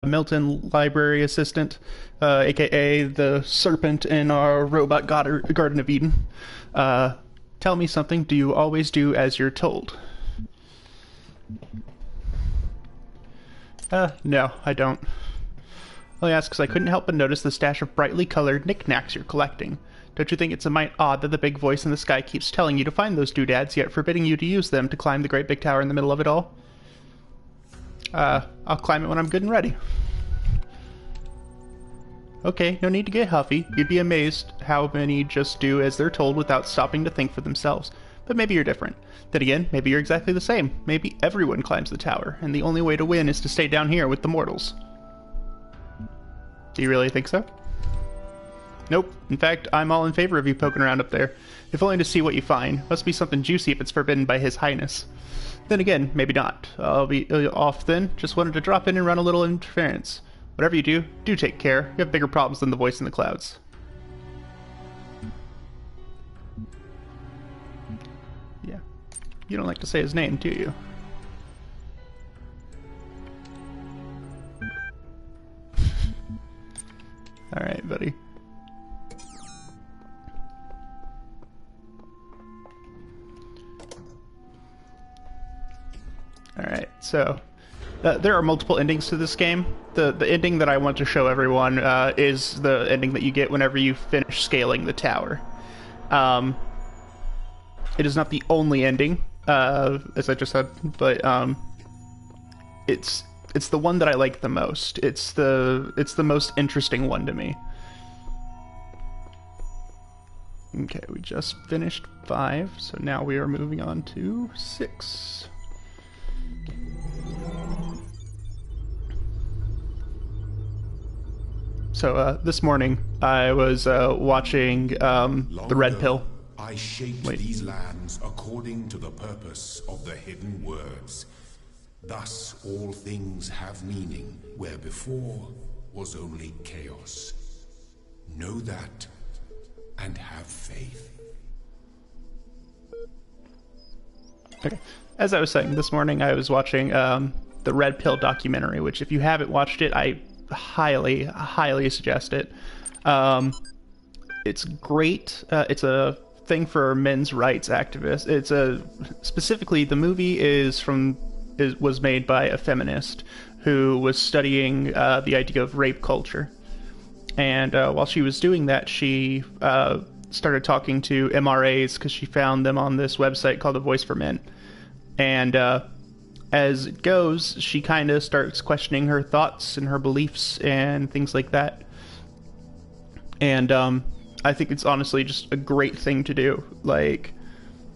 Milton library assistant, aka the serpent in our robot Garden of Eden. Uh, Tell me something. Do you always do as you're told? No, I don't. Well, yes, because I couldn't help but notice the stash of brightly colored knickknacks you're collecting. Don't you think it's a mite odd that the big voice in the sky keeps telling you to find those doodads, yet forbidding you to use them to climb the great big tower in the middle of it all? I'll climb it when I'm good and ready. Okay, no need to get huffy. You'd be amazed how many just do as they're told without stopping to think for themselves. But maybe you're different. Then again, maybe you're exactly the same. Maybe everyone climbs the tower, and the only way to win is to stay down here with the mortals. Do you really think so? Nope. In fact, I'm all in favor of you poking around up there. If only to see what you find. Must be something juicy if it's forbidden by His Highness. Then again, maybe not. I'll be off then. Just wanted to drop in and run a little interference. Whatever you do, do take care. You have bigger problems than the voice in the clouds. Yeah. You don't like to say his name, do you? Alright, buddy. Alright, so there are multiple endings to this game. The ending that I want to show everyone is the ending that you get whenever you finish scaling the tower. It is not the only ending, as I just said, but it's the one that I like the most. It's the most interesting one to me. Okay, we just finished 5, so now we are moving on to 6. So this morning I was watching the Red Pill. I shaped these lands according to the purpose of the hidden words. Thus all things have meaning, where before was only chaos. Know that, and have faith. Okay. As I was saying, this morning I was watching the Red Pill documentary, which if you haven't watched it, I highly suggest it. It's great. It's a thing for men's rights activists. Specifically the movie was made by a feminist who was studying the idea of rape culture, and while she was doing that, she started talking to MRAs because she found them on this website called The Voice for Men, and as it goes, she kind of starts questioning her thoughts and her beliefs and things like that. And I think it's honestly just a great thing to do. Like,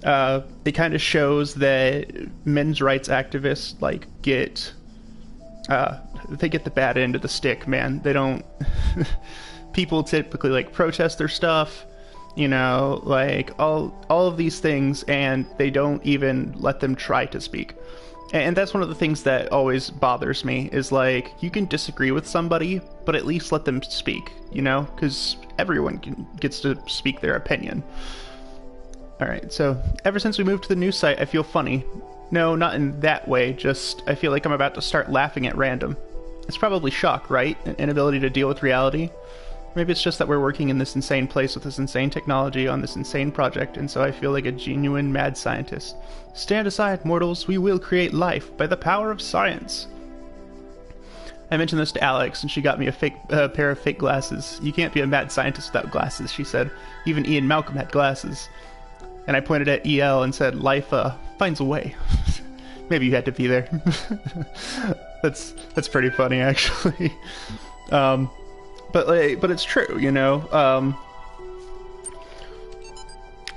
it kind of shows that men's rights activists get the bad end of the stick, man. They don't. People typically protest their stuff, all of these things, and they don't even let them try to speak. And that's one of the things that always bothers me, is you can disagree with somebody, but at least let them speak, because everyone gets to speak their opinion. Alright, so ever since we moved to the new site, I feel funny. No, not in that way, just I feel like I'm about to start laughing at random. It's probably shock, right? An inability to deal with reality. Maybe it's just that we're working in this insane place with this insane technology on this insane project, and so I feel like a genuine mad scientist. Stand aside, mortals. We will create life by the power of science. I mentioned this to Alex, and she got me a pair of fake glasses. You can't be a mad scientist without glasses, she said. Even Ian Malcolm had glasses. And I pointed at EL and said, life finds a way. Maybe you had to be there. That's pretty funny, actually. But it's true,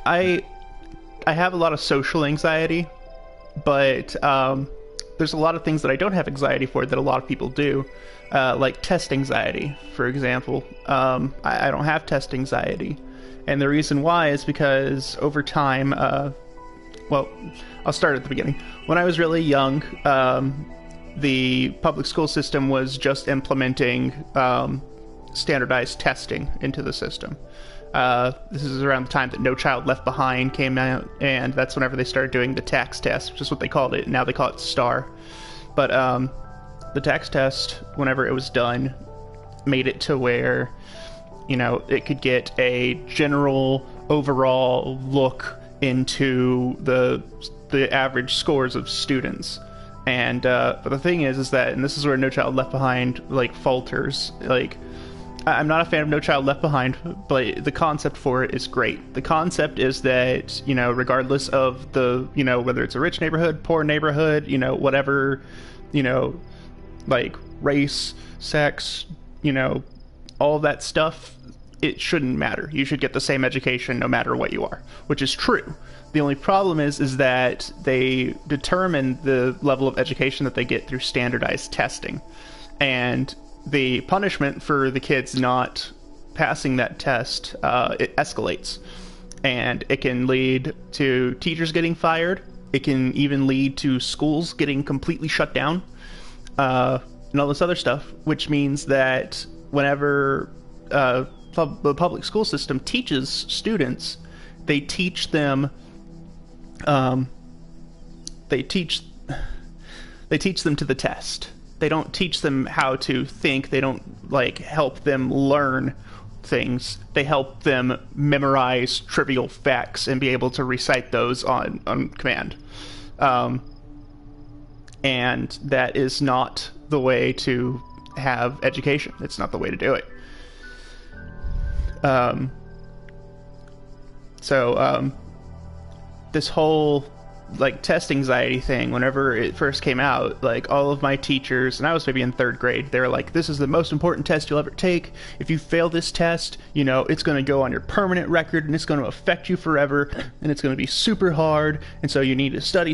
I have a lot of social anxiety, but there's a lot of things that I don't have anxiety for that a lot of people do, like test anxiety, for example. I don't have test anxiety, and the reason why is because over time, well, I'll start at the beginning. When I was really young, the public school system was just implementing standardized testing into the system. This is around the time that No Child Left Behind came out, and that's whenever they started doing the tax test, which is what they called it. Now they call it STAR. But the tax test, whenever it was done, made it to where, it could get a general overall look into the average scores of students. And but the thing is that, and this is where No Child Left Behind falters. I'm not a fan of No Child Left Behind, but the concept for it is great. The concept is that, regardless of the, whether it's a rich neighborhood, poor neighborhood, whatever, race, sex, all that stuff, it shouldn't matter. You should get the same education no matter what you are, which is true. The only problem is that they determine the level of education that they get through standardized testing. And the punishment for the kids not passing that test, it escalates. And it can lead to teachers getting fired. It can even lead to schools getting completely shut down, and all this other stuff, which means that whenever the public school system teaches students, they teach them they teach them to the test. They don't teach them how to think. They don't help them learn things. They help them memorize trivial facts and be able to recite those on command. And that is not the way to have education. It's not the way to do it. This whole test anxiety thing, whenever it first came out, all of my teachers, and I was maybe in 3rd grade, they were like, this is the most important test you'll ever take. If you fail this test, it's going to go on your permanent record, and it's going to affect you forever, and it's going to be super hard, and so you need to study.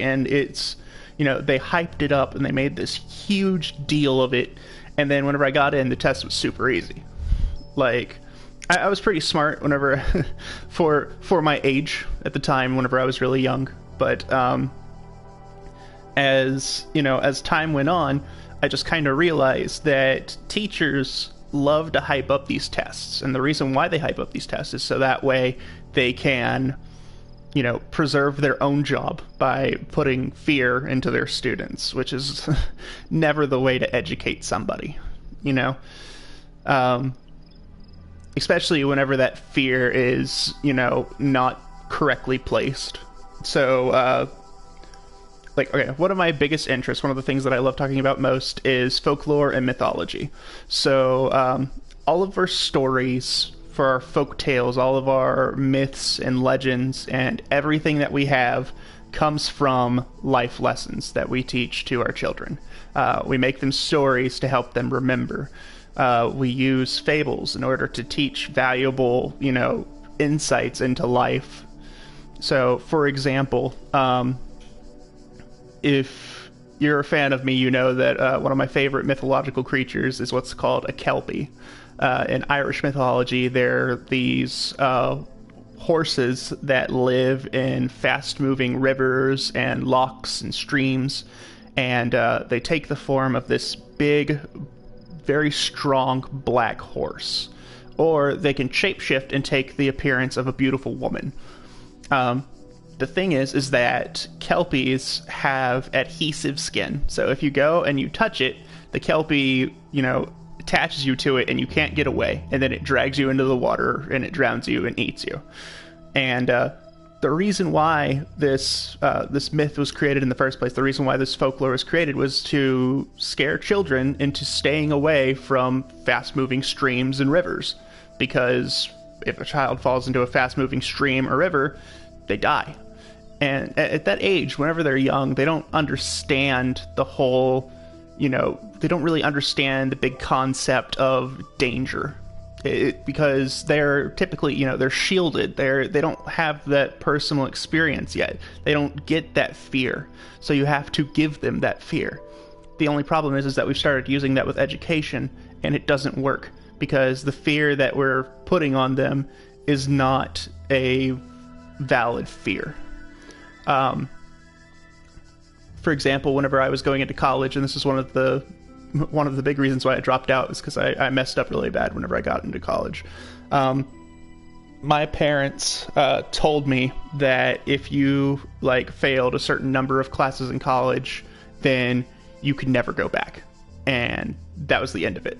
And it's, they hyped it up, and they made this huge deal of it, and then whenever I got in, the test was super easy. I was pretty smart whenever, for my age at the time, whenever I was really young. But as time went on, I just kind of realized that teachers love to hype up these tests, and the reason why they hype up these tests is so that way they can, preserve their own job by putting fear into their students, which is never the way to educate somebody, especially whenever that fear is, not correctly placed. So, one of my biggest interests, one of the things that I love talking about most is folklore and mythology. So, all of our stories for our folk tales, all of our myths and legends, and everything that we have comes from life lessons that we teach to our children. We make them stories to help them remember. We use fables in order to teach valuable, insights into life. So, for example, if you're a fan of me, you know that one of my favorite mythological creatures is what's called a Kelpie. In Irish mythology, they're these horses that live in fast-moving rivers and lochs and streams, and they take the form of this big, very strong black horse, or they can shapeshift and take the appearance of a beautiful woman. The thing is that Kelpies have adhesive skin, so if you go and you touch it, the Kelpie, attaches you to it and you can't get away, and then it drags you into the water and it drowns you and eats you. And the reason why this myth was created in the first place, the reason why this folklore was created, was to scare children into staying away from fast-moving streams and rivers. Because if a child falls into a fast-moving stream or river, they die. And at that age, whenever they're young, they don't understand the whole, they don't really understand the big concept of danger. Because they're typically, they're shielded. They don't have that personal experience yet. They don't get that fear. So you have to give them that fear. The only problem is that we've started using that with education, and it doesn't work. Because the fear that we're putting on them is not a valid fear. For example, whenever I was going into college, and this is one of the big reasons why I dropped out, is because I messed up really bad whenever I got into college. My parents told me that if you failed a certain number of classes in college, then you could never go back. And that was the end of it.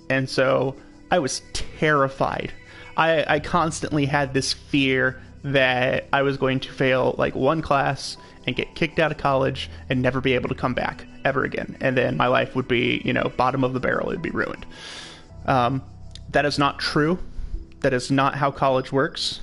And so I was terrified. I constantly had this fear that I was going to fail like one class and get kicked out of college and never be able to come back ever again. And then my life would be, bottom of the barrel. It'd be ruined. That is not true. That is not how college works.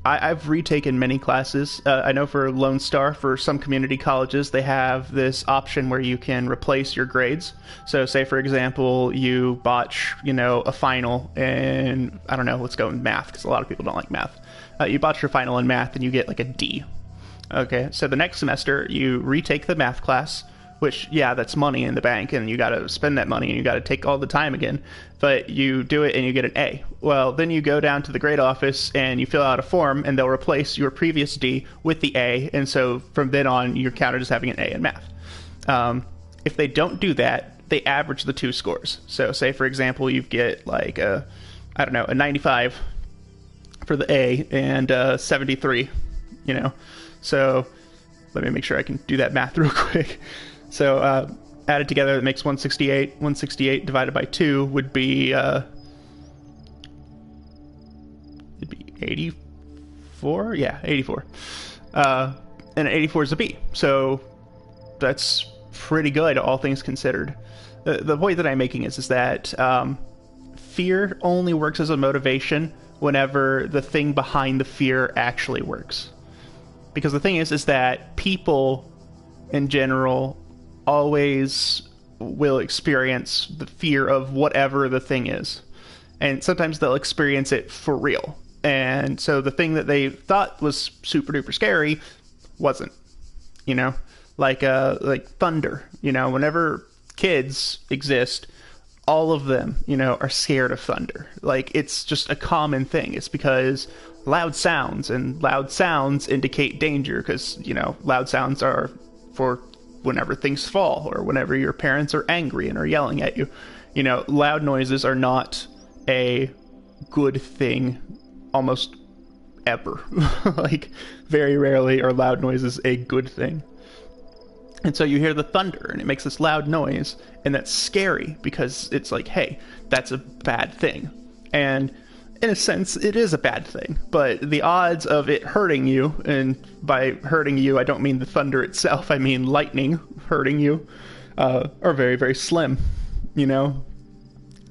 I've retaken many classes. I know for Lone Star, for some community colleges, they have this option where you can replace your grades. So say, for example, you botch, a final in, I don't know, let's go in math, because a lot of people don't like math. You botch your final in math and you get like a D. Okay, so the next semester, you retake the math class, which, yeah, that's money in the bank, and you got to spend that money, and you got to take all the time again. But you do it, and you get an A. Well, then you go down to the grade office, and you fill out a form, and they'll replace your previous D with the A, and so from then on, you're counted as having an A in math. If they don't do that, they average the two scores. So say, for example, you get like a 95 for the A and 73, So let me make sure I can do that math real quick. So added together, that makes 168. 168 divided by 2 would be it'd be 84. Yeah, 84. And 84 is a B. So that's pretty good, all things considered. The point that I'm making is that fear only works as a motivation whenever the thing behind the fear actually works. Because the thing is that people in general always will experience the fear of whatever the thing is. And sometimes they'll experience it for real. And so the thing that they thought was super duper scary wasn't, like thunder. Whenever kids exist, all of them, are scared of thunder. Like, it's just a common thing. It's because loud sounds indicate danger, because, loud sounds are for whenever things fall, or whenever your parents are angry and are yelling at you. Loud noises are not a good thing almost ever. Like, very rarely are loud noises a good thing. And so you hear the thunder, and it makes this loud noise, and that's scary, because it's like, hey, that's a bad thing. And in a sense, it is a bad thing, but the odds of it hurting you, and by hurting you, I don't mean the thunder itself, I mean lightning hurting you, are very, very slim,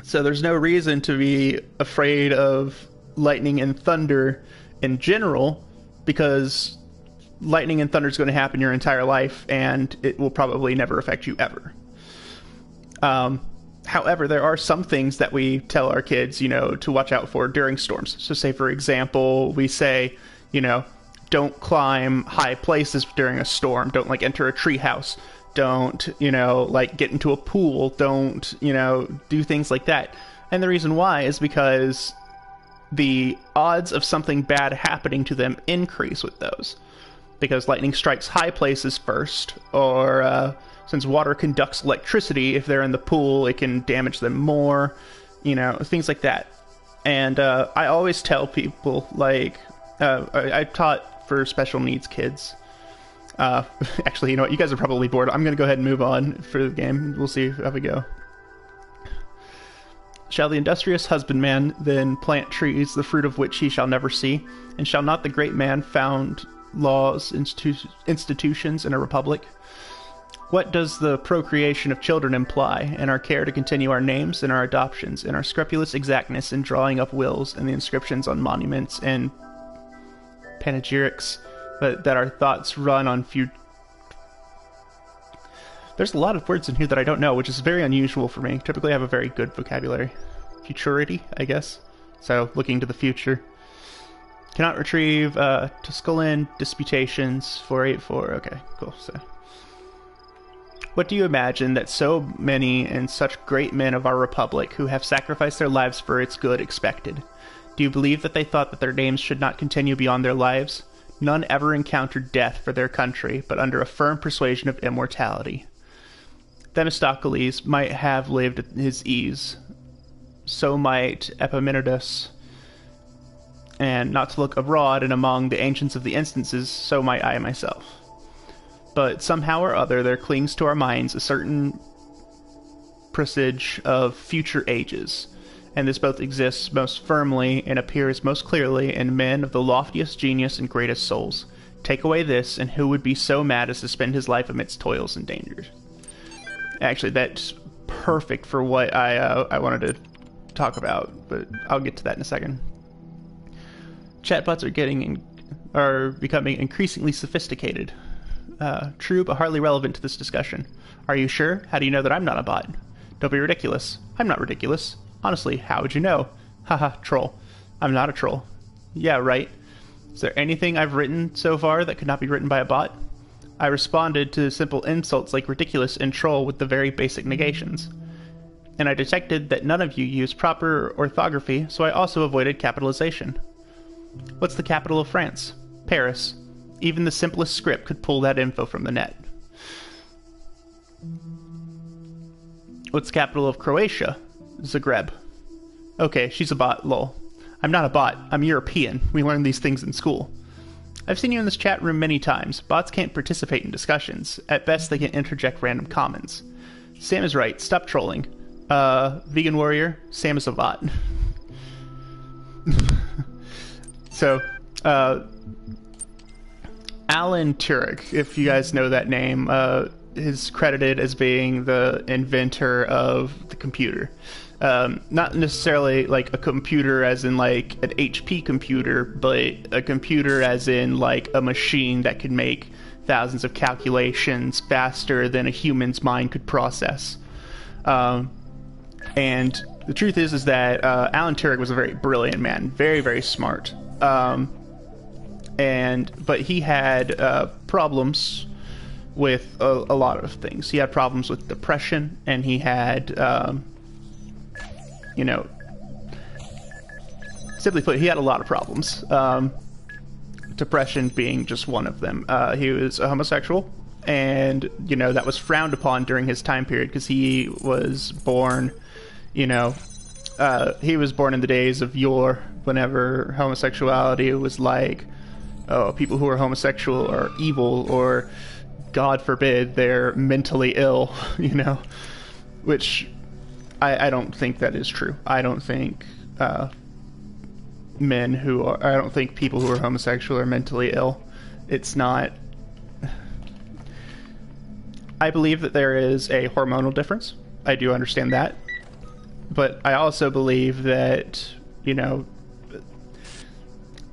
So there's no reason to be afraid of lightning and thunder in general, because lightning and thunder is going to happen your entire life, and it will probably never affect you ever. However, there are some things that we tell our kids, to watch out for during storms. So say, for example, we say, don't climb high places during a storm. Don't, enter a treehouse. Don't, get into a pool. Don't, do things like that. And the reason why is because the odds of something bad happening to them increase with those. Because lightning strikes high places first, or since water conducts electricity, if they're in the pool, it can damage them more, things like that. And I always tell people, I taught for special needs kids. Actually, you guys are probably bored. I'm going to go ahead and move on for the game. We'll see how we go. Shall the industrious husbandman then plant trees, the fruit of which he shall never see? And shall not the great man found laws, institutions in a republic? What does the procreation of children imply, and our care to continue our names and our adoptions, and our scrupulous exactness in drawing up wills and the inscriptions on monuments and panegyrics, that our thoughts run on There's a lot of words in here that I don't know, which is very unusual for me. Typically I have a very good vocabulary. Futurity, I guess. So, looking to the future. Cannot retrieve Tusculan Disputations 484. Okay, cool. So, what do you imagine that so many and such great men of our republic who have sacrificed their lives for its good expected? Do you believe that they thought that their names should not continue beyond their lives? None ever encountered death for their country, but under a firm persuasion of immortality. Themistocles might have lived at his ease. So might Epaminondas. And not to look abroad and among the ancients of the instances, so might I myself. but somehow or other there clings to our minds a certain presage of future ages, and this both exists most firmly and appears most clearly in men of the loftiest genius and greatest souls. Take away this, and who would be so mad as to spend his life amidst toils and dangers? Actually, that's perfect for what I wanted to talk about, but I'll get to that in a second. Chatbots are becoming increasingly sophisticated. True, but hardly relevant to this discussion. Are you sure? How do you know that I'm not a bot? Don't be ridiculous. I'm not ridiculous. Honestly, how would you know? Haha, troll. I'm not a troll. Yeah, right. Is there anything I've written so far that could not be written by a bot? I responded to simple insults like ridiculous and troll with the very basic negations. And I detected that none of you used proper orthography, so I also avoided capitalization. What's the capital of France? Paris. Even the simplest script could pull that info from the net. What's the capital of Croatia? Zagreb. Okay, she's a bot, lol. I'm not a bot, I'm European. We learned these things in school. I've seen you in this chat room many times. Bots can't participate in discussions. At best, they can interject random comments. Sam is right, stop trolling. Vegan warrior, Sam is a bot. So, Alan Turing, if you guys know that name, is credited as being the inventor of the computer. Not necessarily like a computer as in like an HP computer, but a computer as in like a machine that could make thousands of calculations faster than a human's mind could process. And the truth is that Alan Turing was a very brilliant man, very, very smart. But he had problems with a lot of things. He had problems with depression, and he had, simply put, he had a lot of problems. Depression being just one of them. He was a homosexual, and, that was frowned upon during his time period because he was born, he was born in the days of yore, whenever homosexuality was like, oh, people who are homosexual are evil, or God forbid, they're mentally ill, which I don't think that is true. I don't think I don't think people who are homosexual are mentally ill. It's not. I believe that there is a hormonal difference. I do understand that. But I also believe that,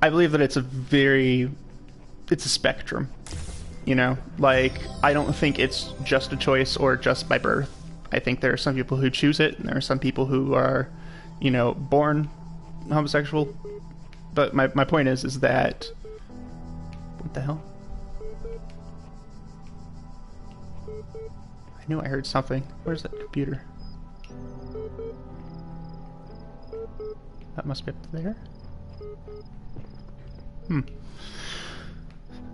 I believe that it's a spectrum. I don't think it's just a choice or just by birth. I think there are some people who choose it, and there are some people who are, born homosexual. But my point is that... What the hell? I knew I heard something. Where's that computer? That must be up there?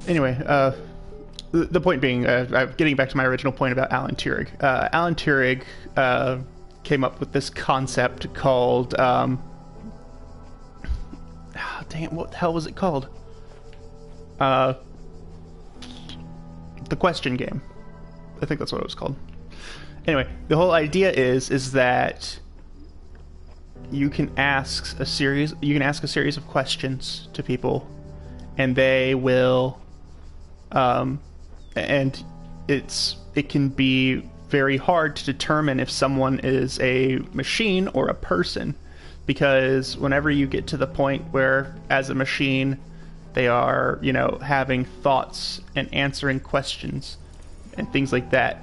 Anyway, the point being, getting back to my original point about Alan Turing. Alan Turing came up with this concept called... dang it, what the hell was it called? The question game. I think that's what it was called. Anyway, the whole idea is that you can ask a series of questions to people, and they will and it can be very hard to determine if someone is a machine or a person, because whenever you get to the point where, as a machine, they are, having thoughts and answering questions and things like that,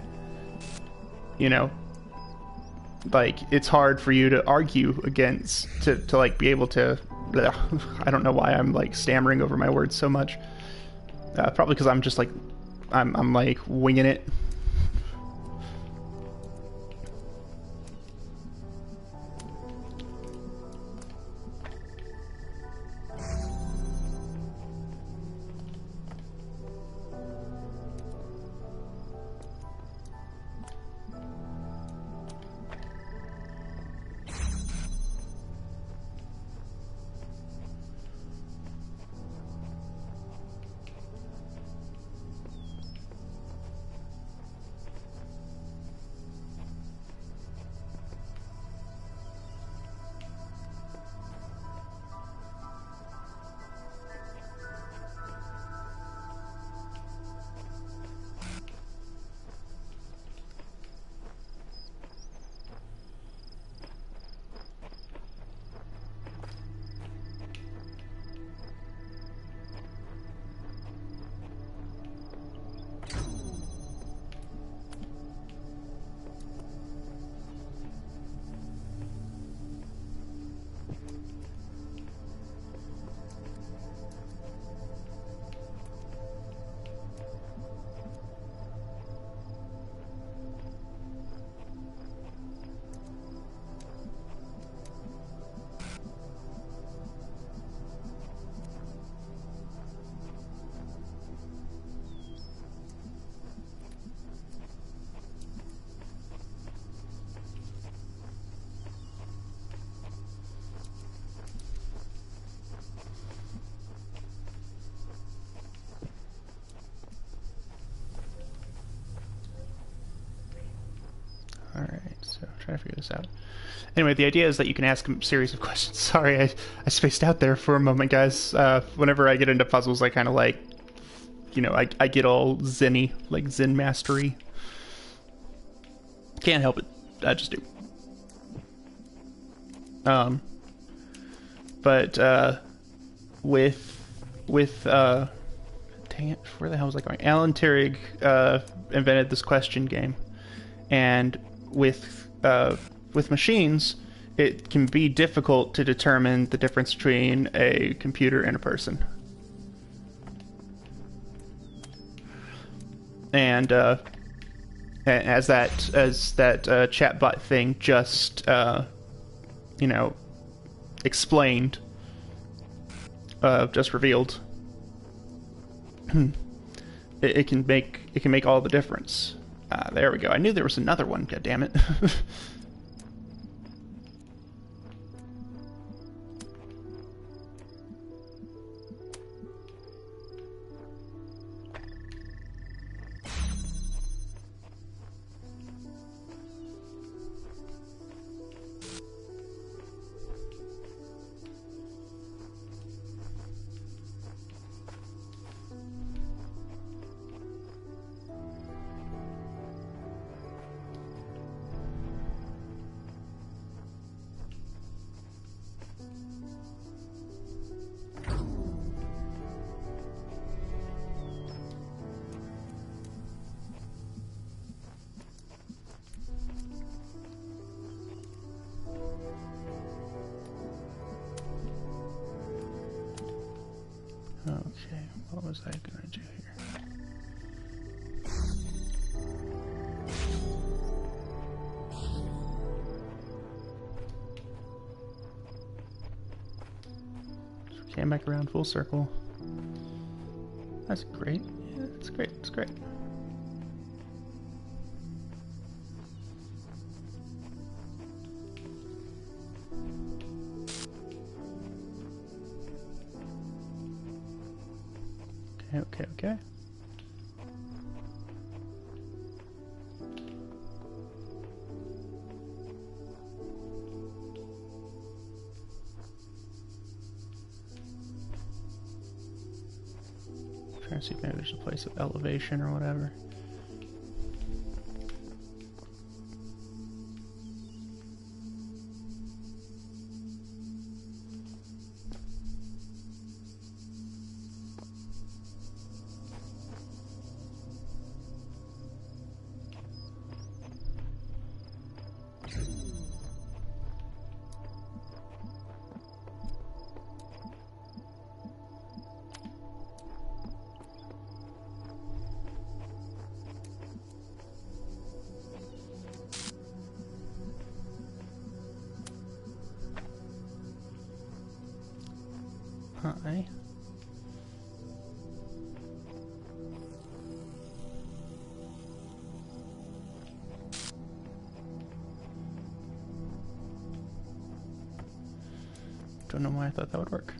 it's hard for you to argue against, to be able to, I don't know why I'm stammering over my words so much. Probably because I'm just I'm winging it. Alright, so try to figure this out. Anyway, the idea is that you can ask a series of questions. Sorry, I spaced out there for a moment, guys. Whenever I get into puzzles, I kind of like, I get all zen-y, like Zen mastery. Can't help it. I just do. But with dang it, where the hell was I going? Alan Turing invented this question game, and with machines, it can be difficult to determine the difference between a computer and a person. And as that chatbot thing just explained, just revealed, it can make all the difference. There we go. I knew there was another one. God damn it. Okay, what was I gonna do here? So came back around full circle. That's great. Yeah, that's great. That's great. Okay. Trying to see if maybe there's a place of elevation or whatever. Hi. Don't know why I thought that would work.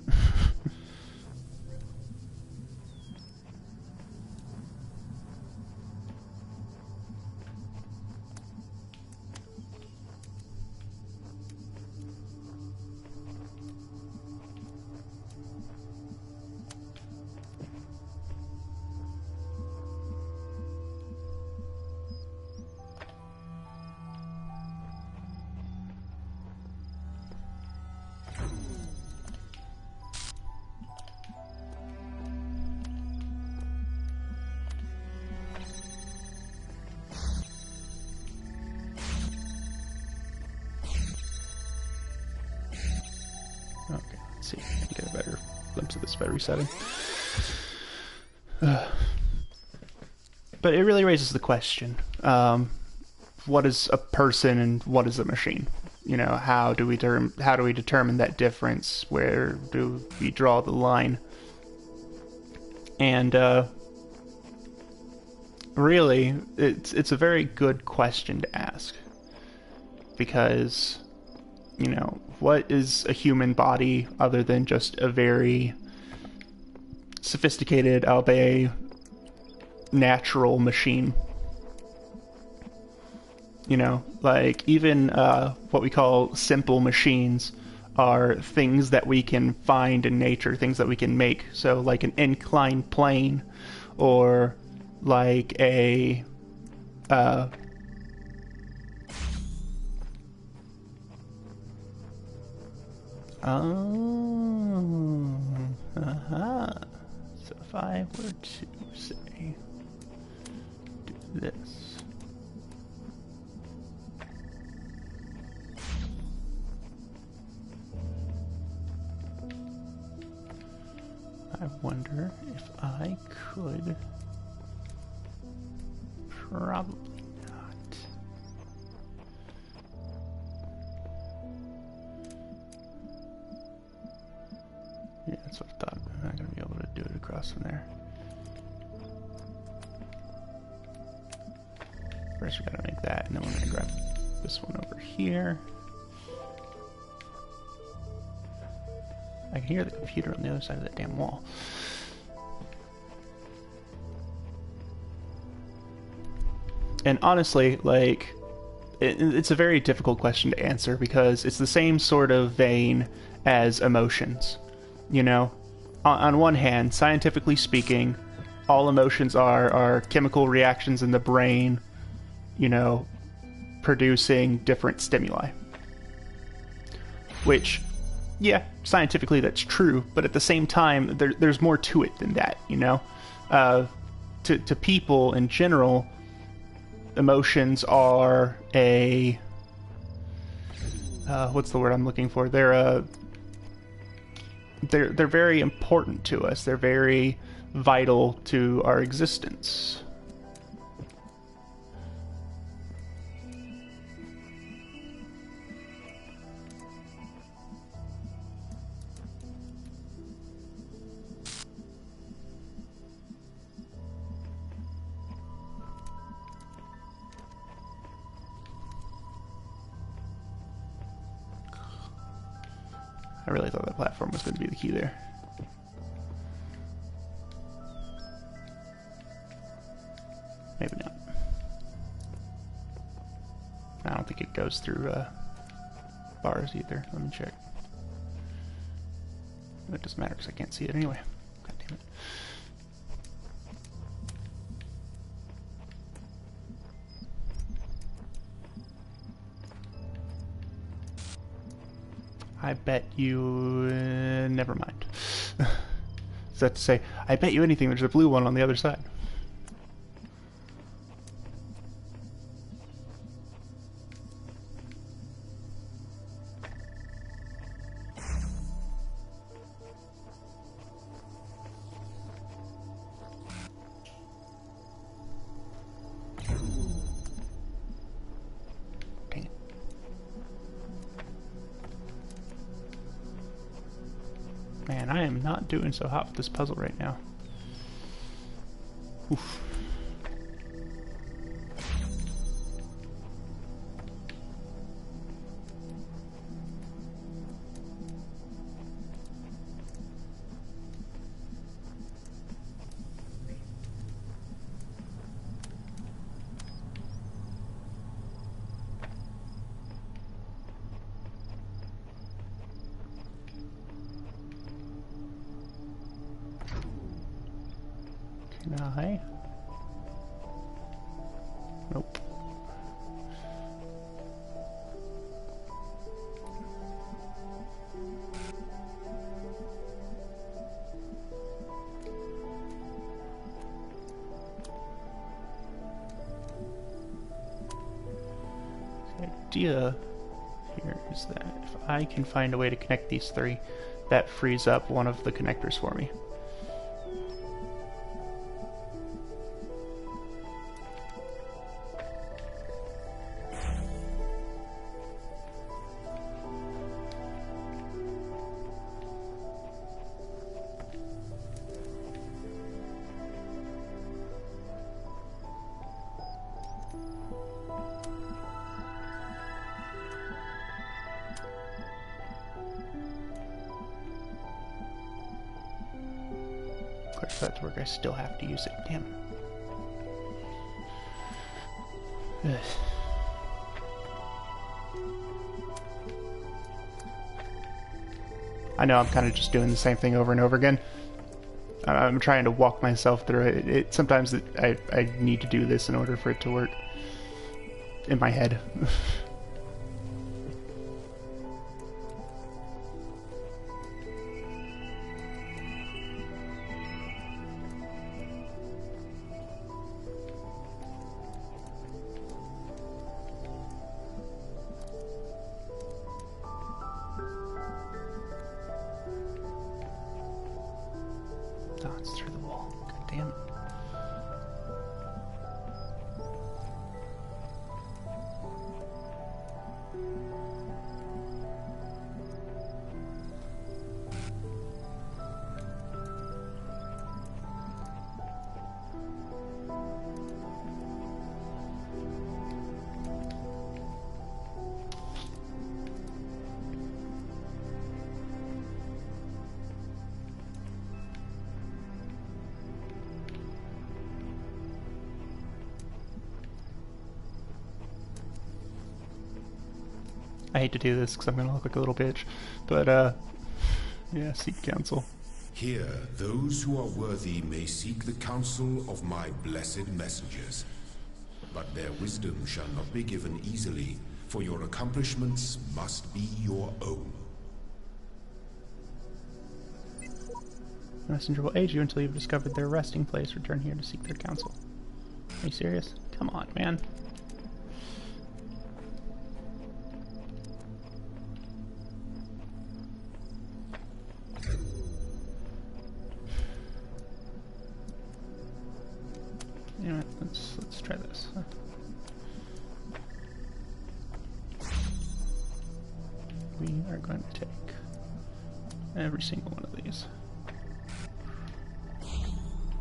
Okay, let's see if I can get a better glimpse of this by resetting. But it really raises the question, what is a person and what is a machine? How do we determine that difference? Where do we draw the line? And really, it's a very good question to ask, because what is a human body other than just a very sophisticated, albeit natural machine? You know, like even what we call simple machines are things that we can find in nature, things that we can make. So, like an inclined plane, or like a uh, oh, uh-huh. So if I were to say do this. I wonder if I could. Probably not. Yeah, that's what I thought. I'm not going to be able to do it across from there. First we gotta make that, and then we're gonna grab this one over here. I can hear the computer on the other side of that damn wall. And honestly, like, it's a very difficult question to answer because it's the same sort of vein as emotions. You know, on one hand, scientifically speaking, all emotions are chemical reactions in the brain, you know, producing different stimuli. Which, yeah, scientifically that's true, but at the same time, there's more to it than that, you know? To people in general, emotions are a... what's the word I'm looking for? They're very important to us. They're very vital to our existence. I really thought that platform was going to be the key there. Maybe not. I don't think it goes through bars either. Let me check. It doesn't matter because I can't see it anyway. God damn it. I bet you... never mind. Is that to say, I bet you anything there's a blue one on the other side. Man, I am not doing so hot with this puzzle right now. Oof. Can I? Nope. The idea here is that if I can find a way to connect these three, that frees up one of the connectors for me. Of course, for that to work, I still have to use it. Damn it. Ugh. I know I'm kind of just doing the same thing over and over again. I'm trying to walk myself through it. Sometimes I need to do this in order for it to work in my head. Oh, it's through the wall. God damn it. I hate to do this because I'm going to look like a little bitch, but, yeah, seek counsel. Here, those who are worthy may seek the counsel of my blessed messengers. But their wisdom shall not be given easily, for your accomplishments must be your own. The messenger will aid you until you've discovered their resting place. Return here to seek their counsel. Are you serious? Come on, man. Anyway, let's try this. We are going to take every single one of these.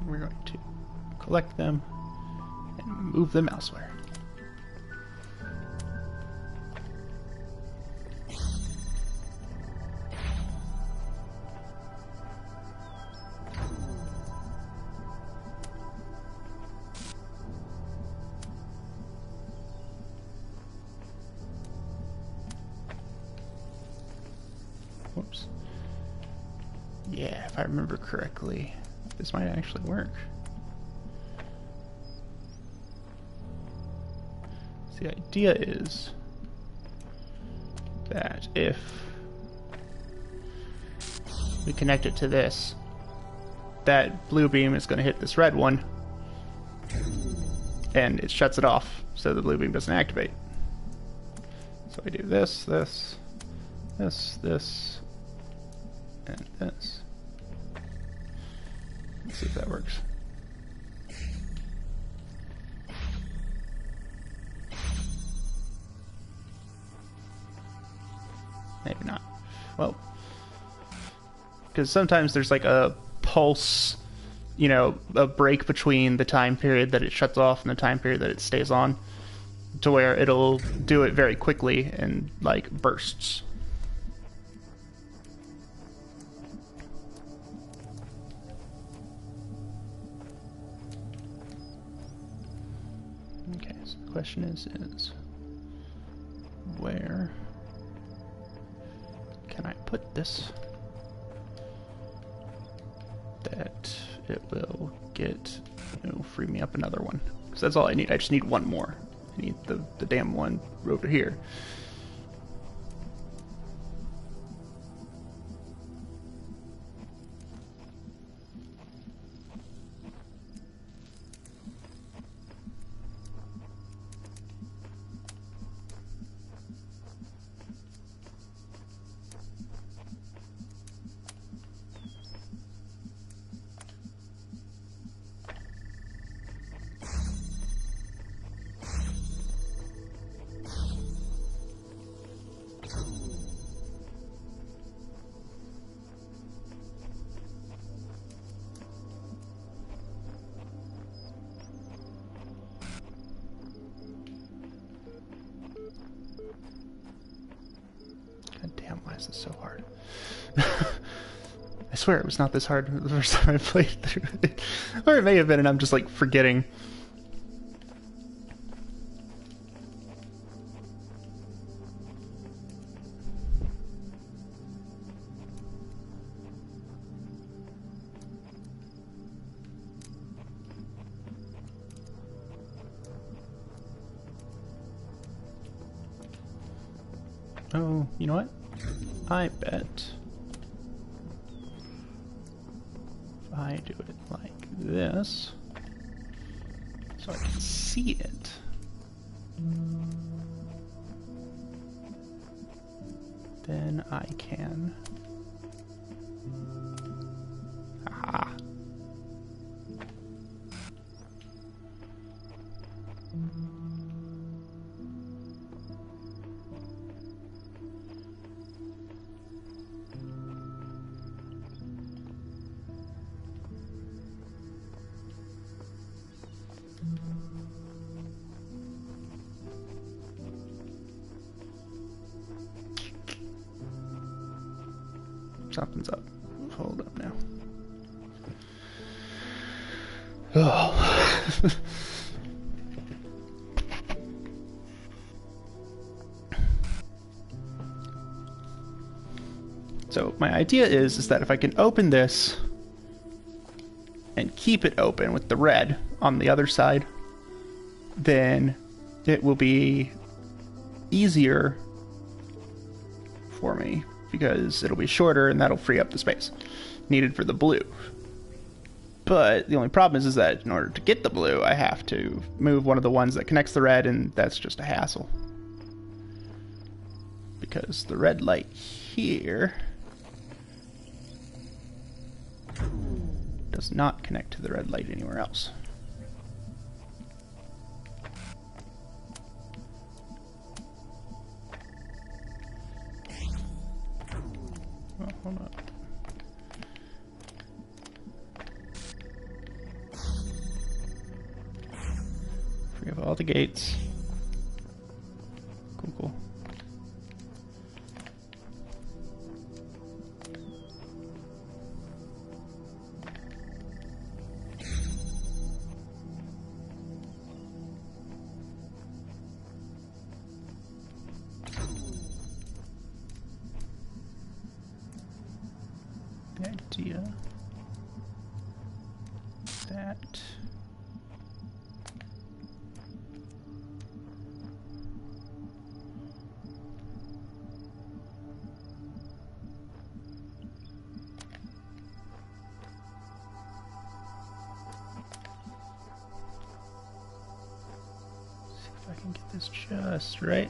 We're going to collect them and move them elsewhere. Whoops. Yeah, if I remember correctly, this might actually work. So the idea is that if we connect it to this, that blue beam is going to hit this red one, and it shuts it off, so the blue beam doesn't activate. So we do this, this, this, this, and this. Let's see if that works. Maybe not. Well, because sometimes there's like a pulse, you know, a break between the time period that it shuts off and the time period that it stays on, to where it'll do it very quickly in like bursts. Okay, so the question is where can I put this that it will get, you know, free me up another one? Because that's all I need. I just need one more. I need the damn one over here. God damn, why is this so hard? I swear it was not this hard the first time I played through it. Or it may have been and I'm just like forgetting. Oh, you know what? I bet if I do it like this, so I can see it. Then I can. Aha. Something's up. Hold up now. Oh. So my idea is that if I can open this and keep it open with the red on the other side, then it will be easier for me because it'll be shorter and that'll free up the space needed for the blue. But the only problem is that in order to get the blue, I have to move one of the ones that connects the red, and that's just a hassle. Because the red light here does not connect to the red light anywhere else. Well, hold on. Free up all the gates. Cool, cool. The idea that see if I can get this just right.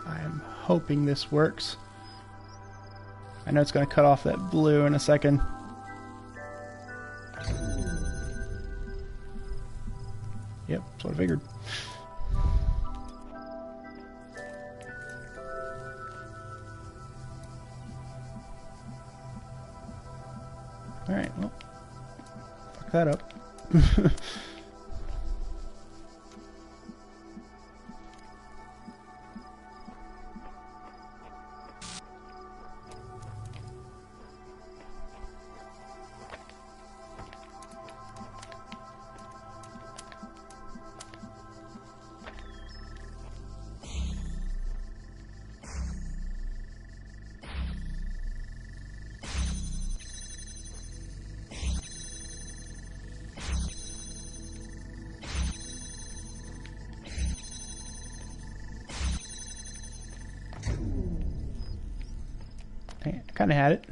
I'm hoping this works. I know it's going to cut off that blue in a second. Yep, that's what I figured. Alright, well, fuck that up. I kind of had it.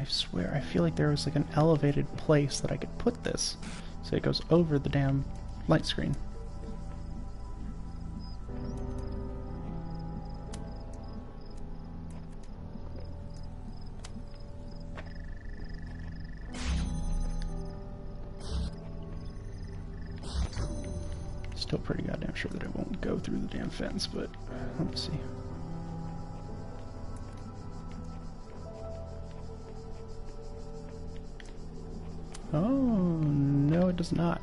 swear, I feel like there was like an elevated place that I could put this so it goes over the damn light screen. Still pretty goddamn sure that it won't go through the damn fence, but let me see. Oh, no, it does not.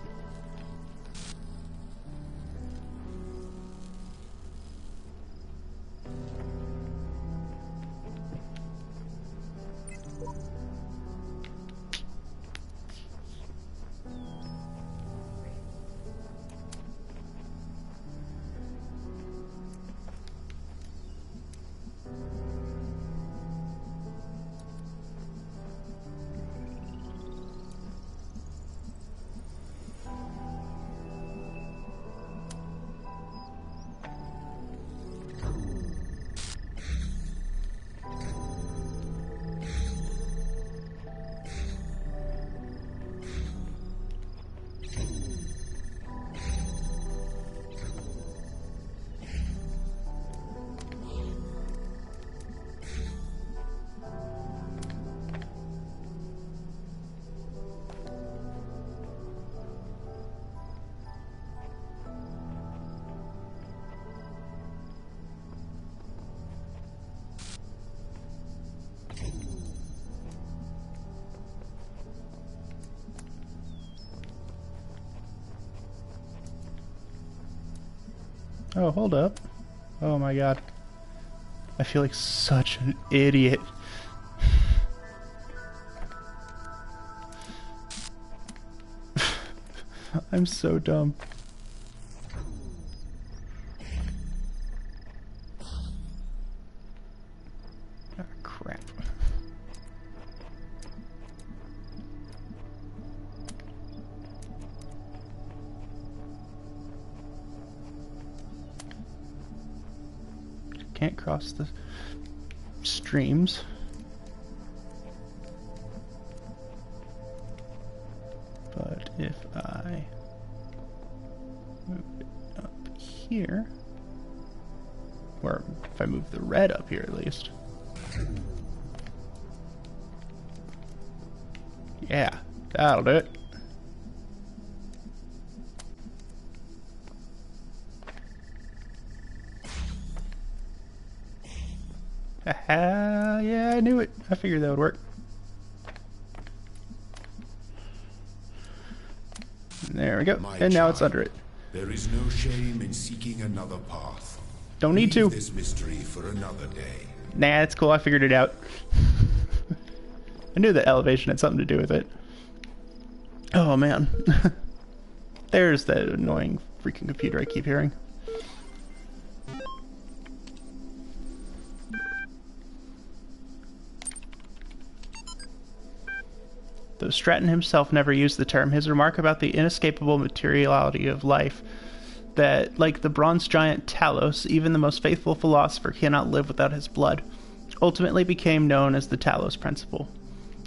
Oh, hold up. Oh my god. I feel like such an idiot. I'm so dumb. Ah, crap. Can't cross the streams. But if I move it up here, or if I move the red up here at least. Yeah, that'll do it. Yeah, I knew it. I figured that would work. There we go. And now it's under it. There is no shame in seeking another path. Don't need to. Leave this mystery for another day. Nah, it's cool. I figured it out. I knew that elevation had something to do with it. Oh, man. There's that annoying freaking computer I keep hearing. Though Stratton himself never used the term, his remark about the inescapable materiality of life, that, like the bronze giant Talos, even the most faithful philosopher cannot live without his blood, ultimately became known as the Talos principle.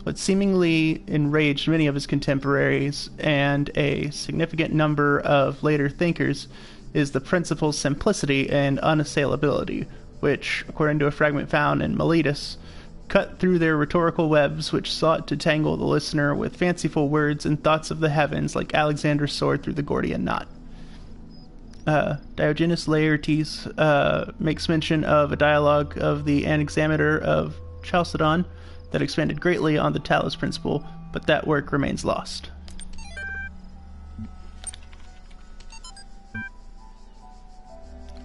What seemingly enraged many of his contemporaries and a significant number of later thinkers is the principle's simplicity and unassailability, which, according to a fragment found in Miletus, cut through their rhetorical webs which sought to tangle the listener with fanciful words and thoughts of the heavens like Alexander's sword through the Gordian knot. Diogenes Laertes makes mention of a dialogue of the Anaximander of Chalcedon that expanded greatly on the Talos principle, but that work remains lost.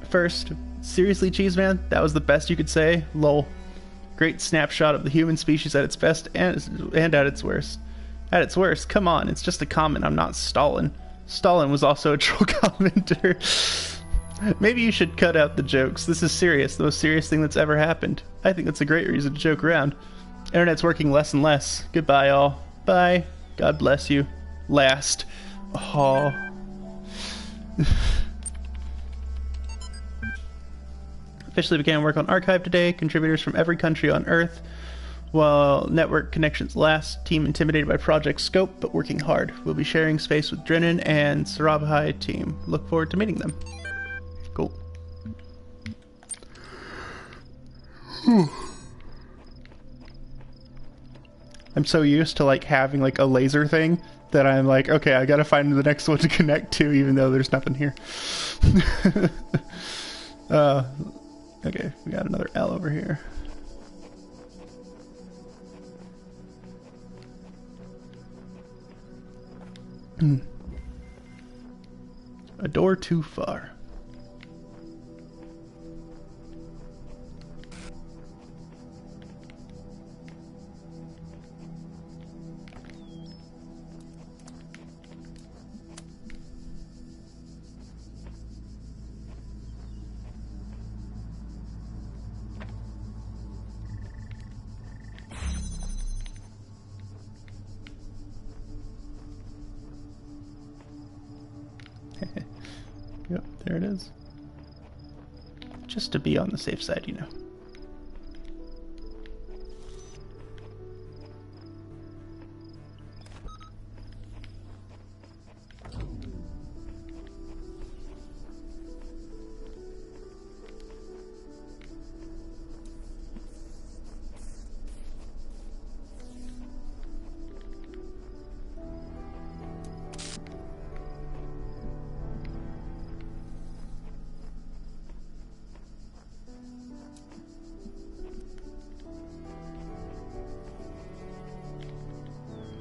First, seriously, Cheeseman? That was the best you could say? Lol. Great snapshot of the human species at its best and at its worst. At its worst, come on, it's just a comment, I'm not Stalin. Stalin was also a troll commenter. Maybe you should cut out the jokes. This is serious, the most serious thing that's ever happened. I think that's a great reason to joke around. Internet's working less and less. Goodbye, all. Bye. God bless you. Last. Oh. Officially began work on Archive today. Contributors from every country on Earth While network connections last, team intimidated by Project Scope, but working hard. We'll be sharing space with Drennan and Sarabhai team. Look forward to meeting them. Cool. I'm so used to like having like a laser thing that I'm like, okay, I gotta find the next one to connect to, even though there's nothing here. Okay, we got another L over here. A door too far. Yep, there it is. Just to be on the safe side, you know.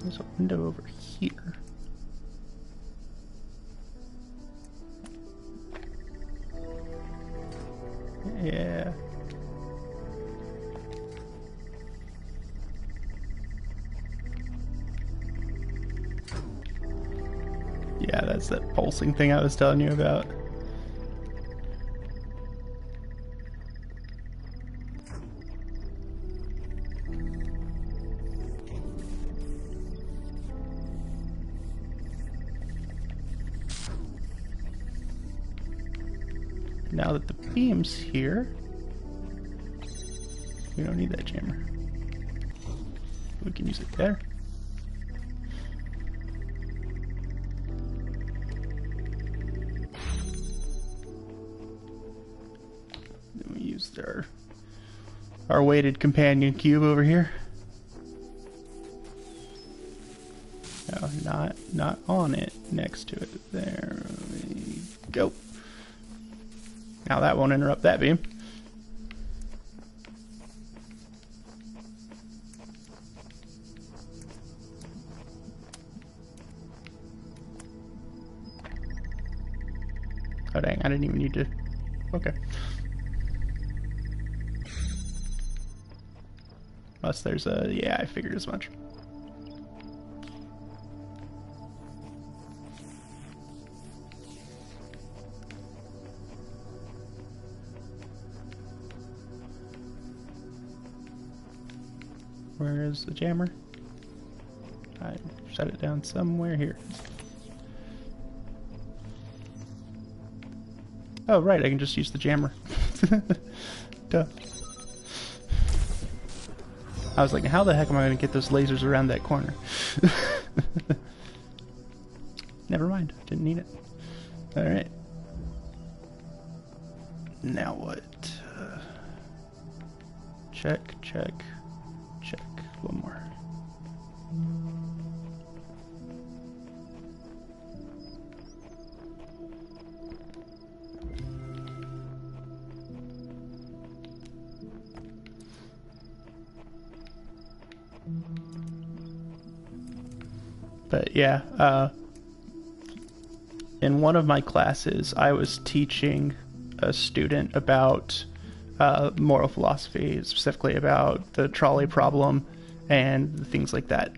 There's a window over here. Yeah. Yeah, that's that pulsing thing I was telling you about. Now that the beam's here, we don't need that jammer. We can use it there. Then we use our weighted companion cube over here. No, not on it, next to it. There we go. Now that won't interrupt that beam. Oh dang, I didn't even need to... Okay. Unless there's a... Yeah, I figured as much. Where is the jammer? I shut it down somewhere here. Oh, right, I can just use the jammer. Duh. I was like, how the heck am I going to get those lasers around that corner? Never mind, didn't need it. Alright. Now what? Check, check. Check. One more. But yeah, in one of my classes, I was teaching a student about moral philosophy, specifically about the trolley problem and things like that.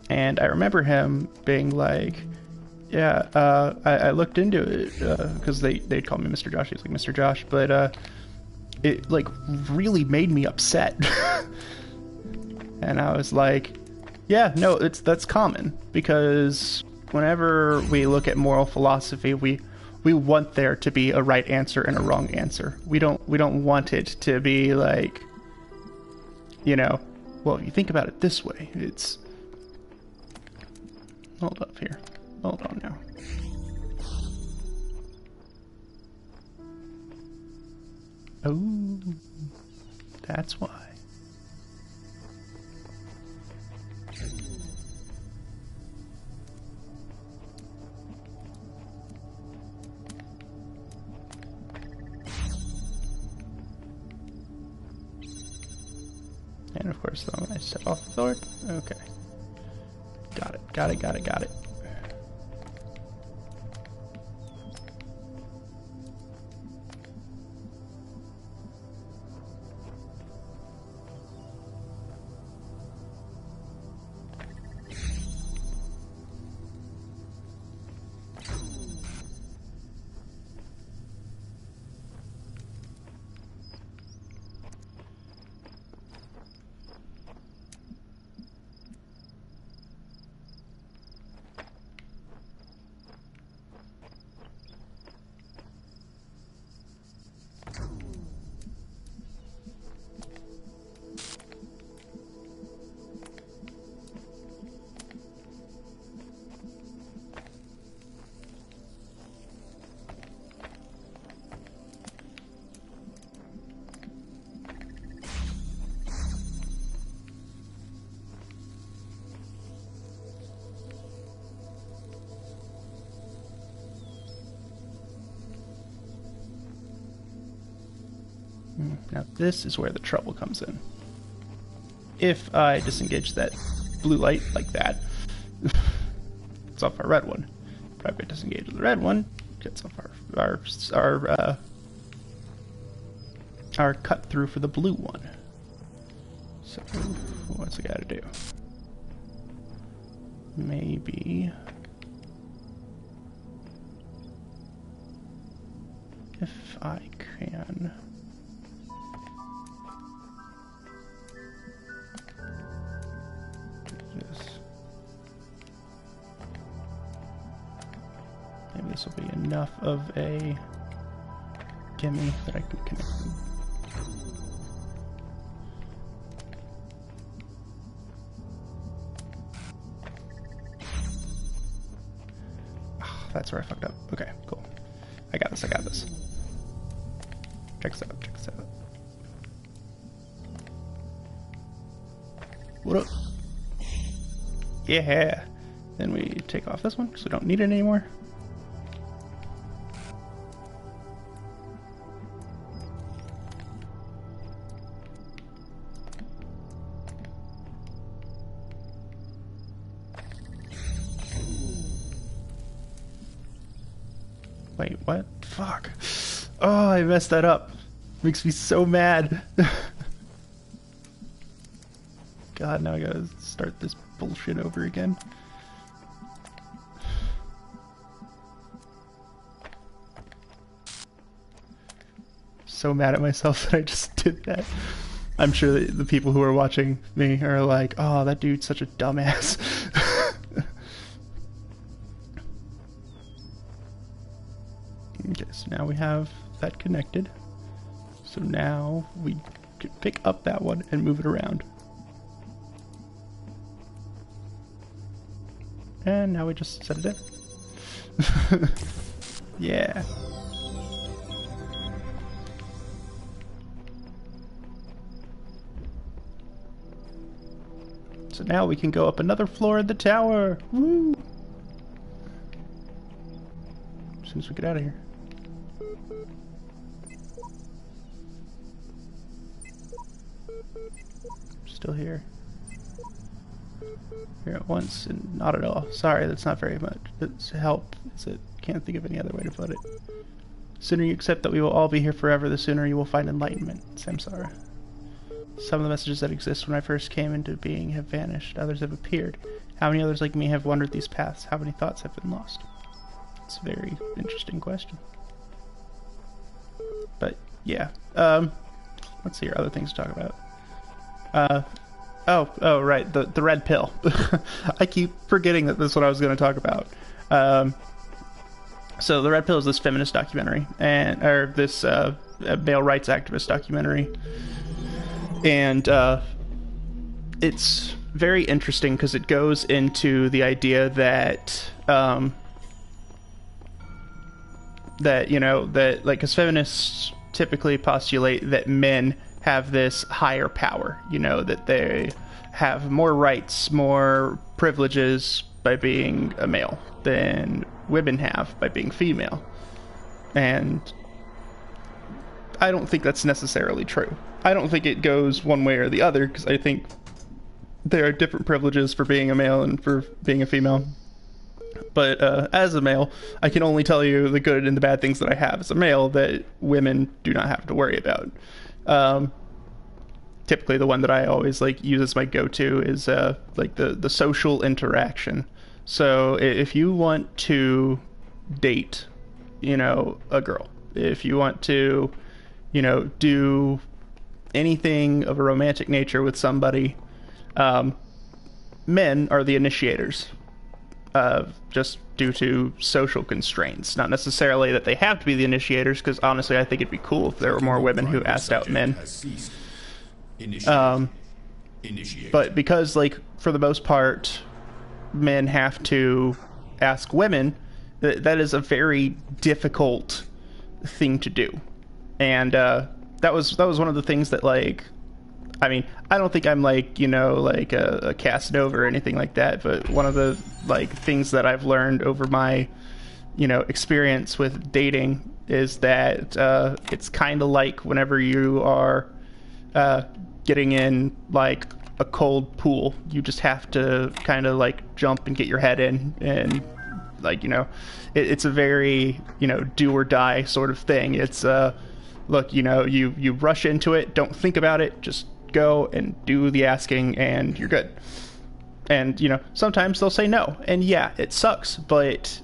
And I remember him being like, yeah, I looked into it, because they'd call me Mr. Josh. He's like, Mr. Josh, but it like really made me upset. And I was like, yeah, no, that's common, because whenever we look at moral philosophy, we want there to be a right answer and a wrong answer. We don't want it to be like, you know, well, if you think about it this way, it's... Hold up here. Hold on now. Oh, that's why. And of course, though, I step off the sword. Okay. Got it, got it, got it, got it. Now this is where the trouble comes in. If I disengage that blue light like that, it's off our red one. But if I disengage the red one, gets off our cut through for the blue one. So what's I gotta do? Maybe if I can. Maybe this will be enough of a gimme that I can connect them. Oh, that's where I fucked up. Okay, cool. I got this, I got this. Check this out, check this out. What up? Yeah. Then we take off this one because we don't need it anymore. Wait, what? Fuck. Oh, I messed that up. Makes me so mad. God, now I gotta start this bullshit over again. So mad at myself that I just did that. I'm sure that the people who are watching me are like, oh, that dude's such a dumbass. Okay, so now we have that connected. So now we can pick up that one and move it around. And now we just set it in. Yeah. So now we can go up another floor in the tower. Woo! As soon as we get out of here. Still here. Here at once and not at all. Sorry, that's not very much. It's help. Can't think of any other way to put it. The sooner you accept that we will all be here forever, the sooner you will find enlightenment. Samsara. Some of the messages that exist when I first came into being have vanished. Others have appeared. How many others like me have wandered these paths? How many thoughts have been lost? It's a very interesting question. But yeah. Let's see here. Other things to talk about. Oh, right, the red pill. I keep forgetting that this is what I was going to talk about. Um, so the red pill is this feminist documentary, and or this male rights activist documentary, and it's very interesting because it goes into the idea that that that like, as feminists typically postulate that men have this higher power, that they have more rights, more privileges by being a male than women have by being female. And I don't think that's necessarily true. I don't think it goes one way or the other, because I think there are different privileges for being a male and for being a female. But as a male, I can only tell you the good and the bad things that I have as a male that women do not have to worry about. Typically, the one that I always like use as my go-to is like the social interaction. So if you want to date, a girl, if you want to, do anything of a romantic nature with somebody, men are the initiators. Just due to social constraints. Not necessarily that they have to be the initiators, because honestly I think it'd be cool if there were more women who asked out men. But because, like, for the most part, men have to ask women, that is a very difficult thing to do. And that was one of the things that, like, I mean, I don't think I'm like, like a Casanova or anything like that, but one of the, like, things that I've learned over my, experience with dating is that it's kind of like whenever you are getting in, like, a cold pool. You just have to kind of, like, jump and get your head in, and, like, it's a very, do or die sort of thing. It's, look, you rush into it, don't think about it, just go and do the asking, and you're good. And sometimes they'll say no, and yeah, it sucks, but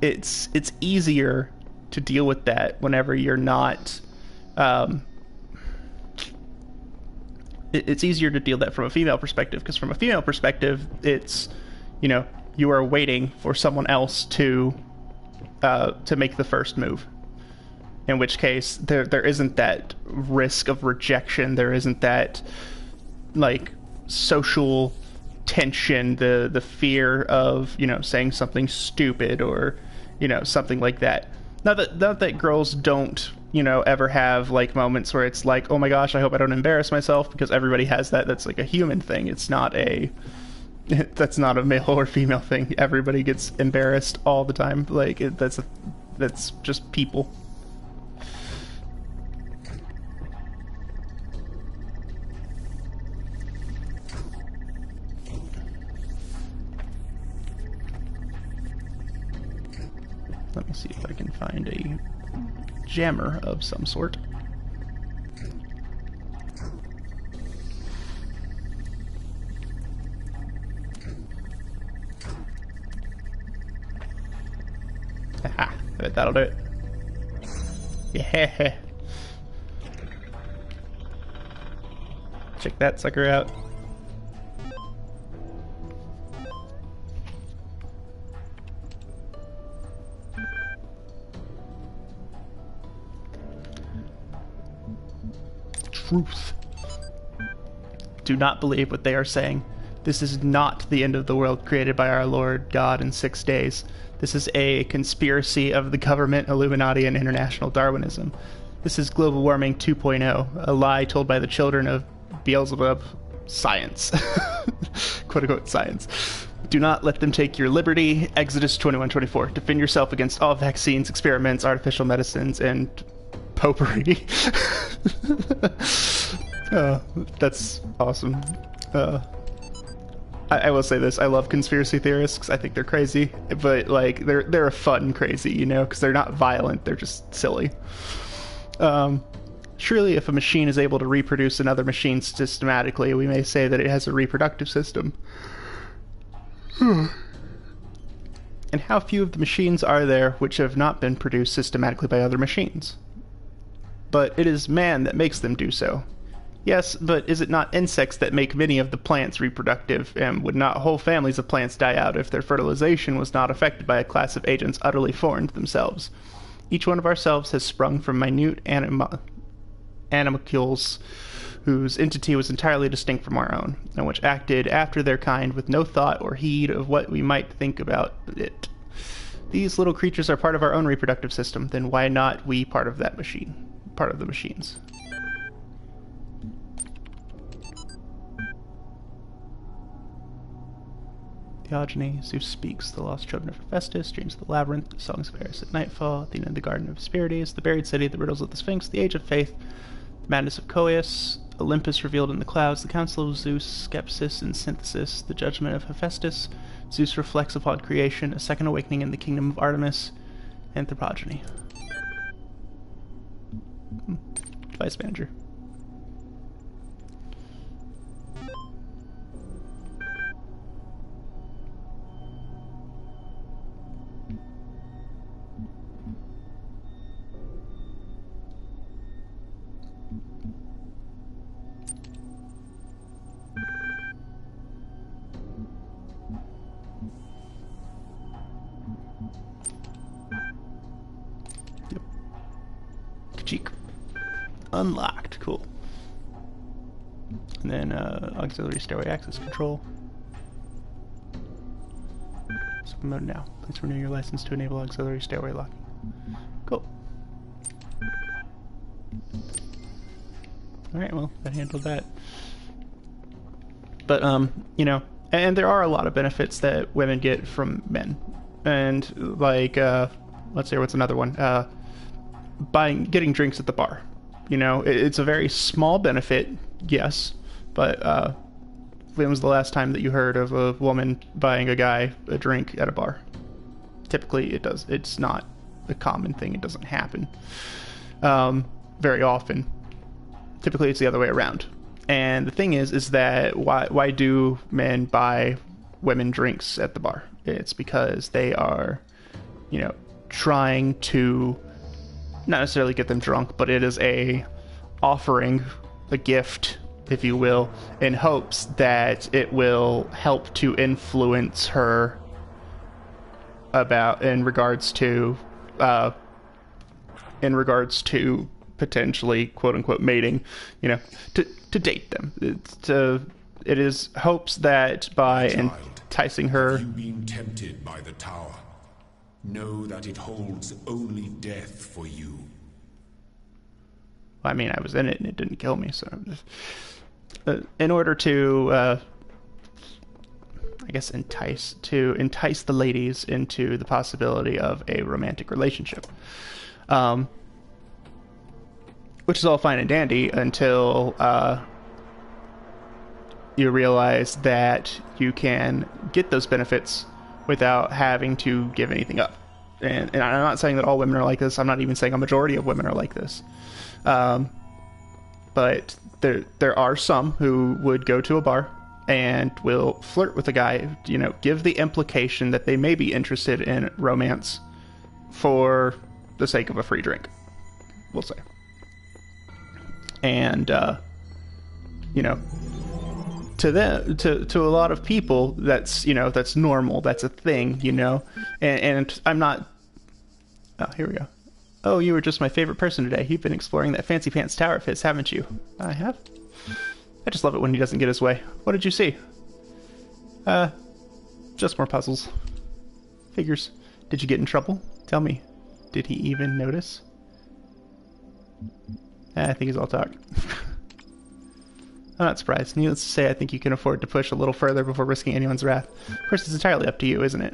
it's easier to deal with that whenever you're not it's easier to deal that from a female perspective, because from a female perspective, it's you are waiting for someone else to make the first move. In which case, there isn't that risk of rejection. There isn't that, like, social tension, the fear of, saying something stupid or, something like that. Not that girls don't, ever have, like, moments where it's like, oh my gosh, I hope I don't embarrass myself, because everybody has that. That's, like, a human thing. It's not that's not a male or female thing. Everybody gets embarrassed all the time. Like, that's just people. Let me see if I can find a jammer of some sort. Haha, I bet that'll do it. Yeah. Check that sucker out. Truth. Do not believe what they are saying. This is not the end of the world created by our Lord God in 6 days. This is a conspiracy of the government, Illuminati, and international Darwinism. This is global warming 2.0, a lie told by the children of Beelzebub. Science. Quote unquote science. Do not let them take your liberty. Exodus 21:24. Defend yourself against all vaccines, experiments, artificial medicines, and potpourri. That's awesome. I will say this: I love conspiracy theorists because I think they're crazy, but, like, they're a fun crazy, because they're not violent; they're just silly. Surely, if a machine is able to reproduce another machine systematically, we may say that it has a reproductive system. And how few of the machines are there which have not been produced systematically by other machines? But it is man that makes them do so. Yes, but is it not insects that make many of the plants reproductive, and would not whole families of plants die out if their fertilization was not affected by a class of agents utterly foreign to themselves? Each one of ourselves has sprung from minute animalcules whose entity was entirely distinct from our own, and which acted after their kind with no thought or heed of what we might think about it. These little creatures are part of our own reproductive system, then why not we part of that machine? Part of the machines. Theogony, Zeus speaks, the lost children of Hephaestus, dreams of the labyrinth, the songs of Eris at nightfall, Athena in the garden of Hesperides, the buried city, the riddles of the Sphinx, the age of faith, the madness of Coeus, Olympus revealed in the clouds, the council of Zeus, skepsis and synthesis, the judgment of Hephaestus, Zeus reflects upon creation, a second awakening in the kingdom of Artemis, anthropogeny. Device manager. Cheek. Unlocked. Cool. And then auxiliary stairway access control. Open mode now. Please renew your license to enable auxiliary stairway locking. Cool. Alright, well, that handled that. But, you know, and there are a lot of benefits that women get from men. And, like, let's see, what's another one? Getting drinks at the bar. You know, it's a very small benefit, yes, but when was the last time that you heard of a woman buying a guy a drink at a bar? Typically, it's not a common thing. It doesn't happen very often. Typically, it's the other way around. And the thing is that why do men buy women drinks at the bar? It's because they are, you know, trying to not necessarily get them drunk, but it is a offering, a gift, if you will, in hopes that it will help to influence her in regards to potentially quote unquote mating, you know, to date them. It is hopes that by enticing her. Have you been tempted by the tower? Know that it holds only death for you. I mean, I was in it and it didn't kill me, so in order to I guess entice the ladies into the possibility of a romantic relationship, which is all fine and dandy until you realize that you can get those benefits without having to give anything up. And I'm not saying that all women are like this. I'm not even saying a majority of women are like this. But there are some who would go to a bar and will flirt with a guy, you know, give the implication that they may be interested in romance for the sake of a free drink, we'll say. And, you know, to a lot of people, that's, you know, that's normal. That's a thing, you know, and I'm not, oh, here we go. Oh, you were just my favorite person today. You've been exploring that fancy pants tower of his, haven't you? I have. I just love it when he doesn't get his way. What did you see? Just more puzzles. Figures. Did you get in trouble? Tell me. Did he even notice? I think he's all talk. I'm not surprised. Needless to say, I think you can afford to push a little further before risking anyone's wrath. Of course, it's entirely up to you, isn't it?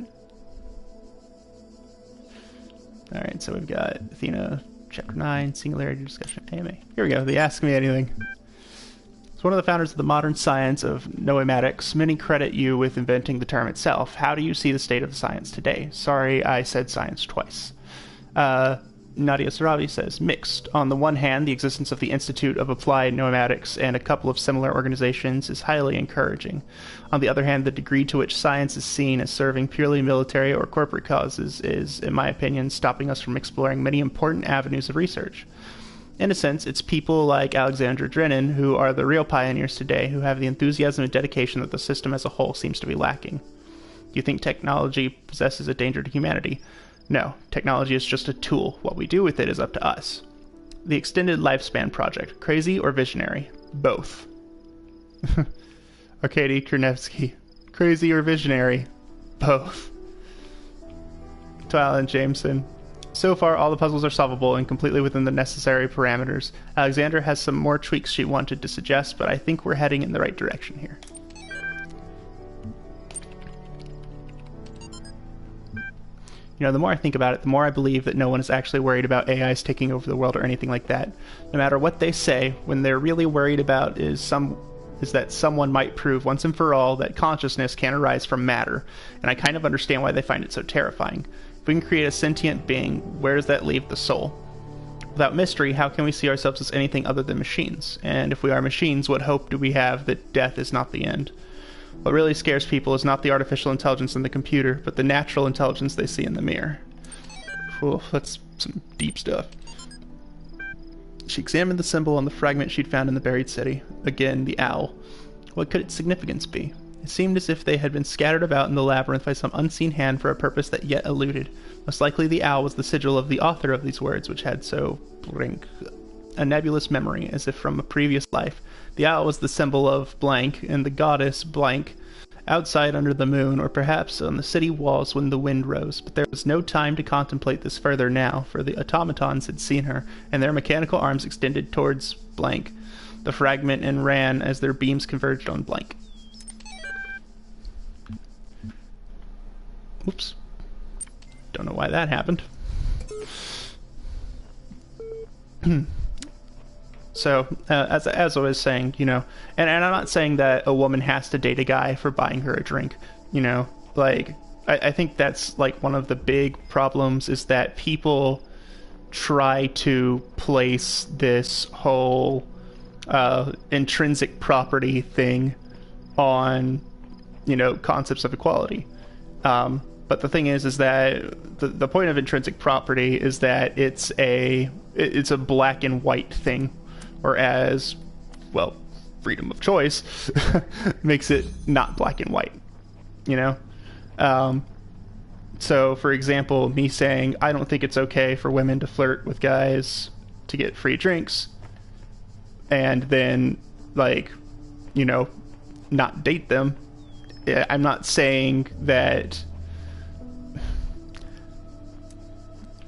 Alright, so we've got Athena, Chapter 9, Singularity Discussion, AMA. Here we go, the Ask Me Anything. As one of the founders of the modern science of noematics, many credit you with inventing the term itself. How do you see the state of the science today? Sorry, I said science twice. Nadia Sarabi says, mixed. On the one hand, the existence of the Institute of Applied Noematics and a couple of similar organizations is highly encouraging. On the other hand, the degree to which science is seen as serving purely military or corporate causes is, in my opinion, stopping us from exploring many important avenues of research. In a sense, it's people like Alexandra Drennan who are the real pioneers today, who have the enthusiasm and dedication that the system as a whole seems to be lacking. Do you think technology possesses a danger to humanity? No, technology is just a tool. What we do with it is up to us. The Extended Lifespan Project, crazy or visionary? Both. Arkady Kernevsky, crazy or visionary? Both. Twilight Jameson. So far, all the puzzles are solvable and completely within the necessary parameters. Alexandra has some more tweaks she wanted to suggest, but I think we're heading in the right direction here. You know, the more I think about it, the more I believe that no one is actually worried about AIs taking over the world or anything like that. No matter what they say, when they're really worried about is that someone might prove once and for all that consciousness can arise from matter, and I kind of understand why they find it so terrifying. If we can create a sentient being, where does that leave the soul? Without mystery, how can we see ourselves as anything other than machines? And if we are machines, what hope do we have that death is not the end? What really scares people is not the artificial intelligence in the computer, but the natural intelligence they see in the mirror. Whew, that's some deep stuff. She examined the symbol on the fragment she'd found in the buried city. Again, the owl. What could its significance be? It seemed as if they had been scattered about in the labyrinth by some unseen hand for a purpose that yet eluded. Most likely the owl was the sigil of the author of these words, which had so blank a nebulous memory, as if from a previous life. The owl was the symbol of blank, and the goddess blank, outside under the moon, or perhaps on the city walls when the wind rose. But there was no time to contemplate this further now, for the automatons had seen her, and their mechanical arms extended towards blank, the fragment, and ran as their beams converged on blank. Oops. Don't know why that happened. So, as I was saying, you know, and I'm not saying that a woman has to date a guy for buying her a drink, you know, like, I think that's, like, one of the big problems is that people try to place this whole intrinsic property thing on, you know, concepts of equality. But the thing is that the point of intrinsic property is that it's a black and white thing, whereas, well, freedom of choice makes it not black and white, you know? So, for example, me saying, I don't think it's okay for women to flirt with guys to get free drinks, and then, like, you know, not date them. I'm not saying that...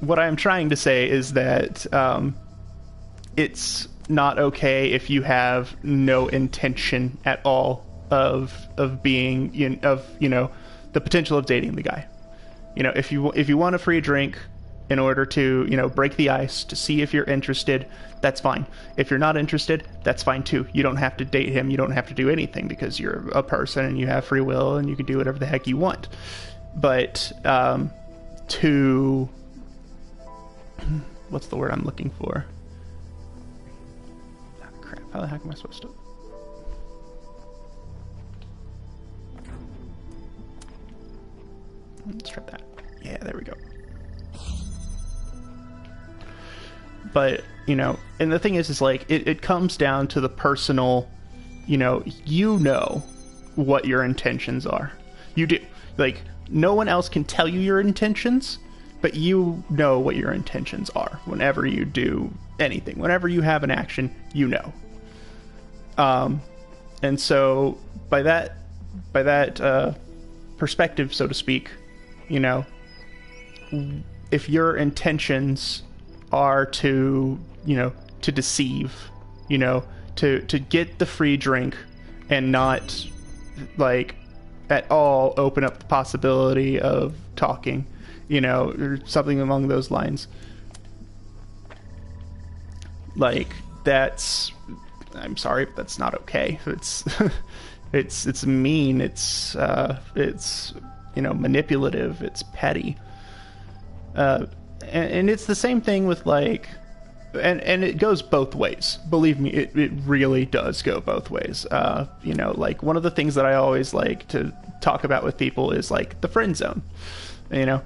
What I'm trying to say is that it's not okay if you have no intention at all of being, you know, the potential of dating the guy. You know, if you want a free drink in order to, you know, break the ice to see if you're interested, that's fine. If you're not interested, that's fine too. You don't have to date him. You don't have to do anything because you're a person and you have free will and you can do whatever the heck you want. But what's the word I'm looking for? Oh, crap, how the heck am I supposed to... Let's try that. Yeah, there we go. But, you know, and the thing is like, it comes down to the personal, you know what your intentions are. You do. Like, no one else can tell you your intentions, but you know what your intentions are whenever you do anything. Whenever you have an action, you know. And so by that perspective, so to speak, you know, if your intentions are to, you know, to deceive, you know, to get the free drink and not, like, at all open up the possibility of talking, you know, or something along those lines. Like, that's... I'm sorry, but that's not okay. It's... it's mean, it's, you know, manipulative, it's petty. And it's the same thing with, like... And it goes both ways. Believe me, it really does go both ways. You know, like, one of the things that I always like to talk about with people is, like, the friend zone. You know?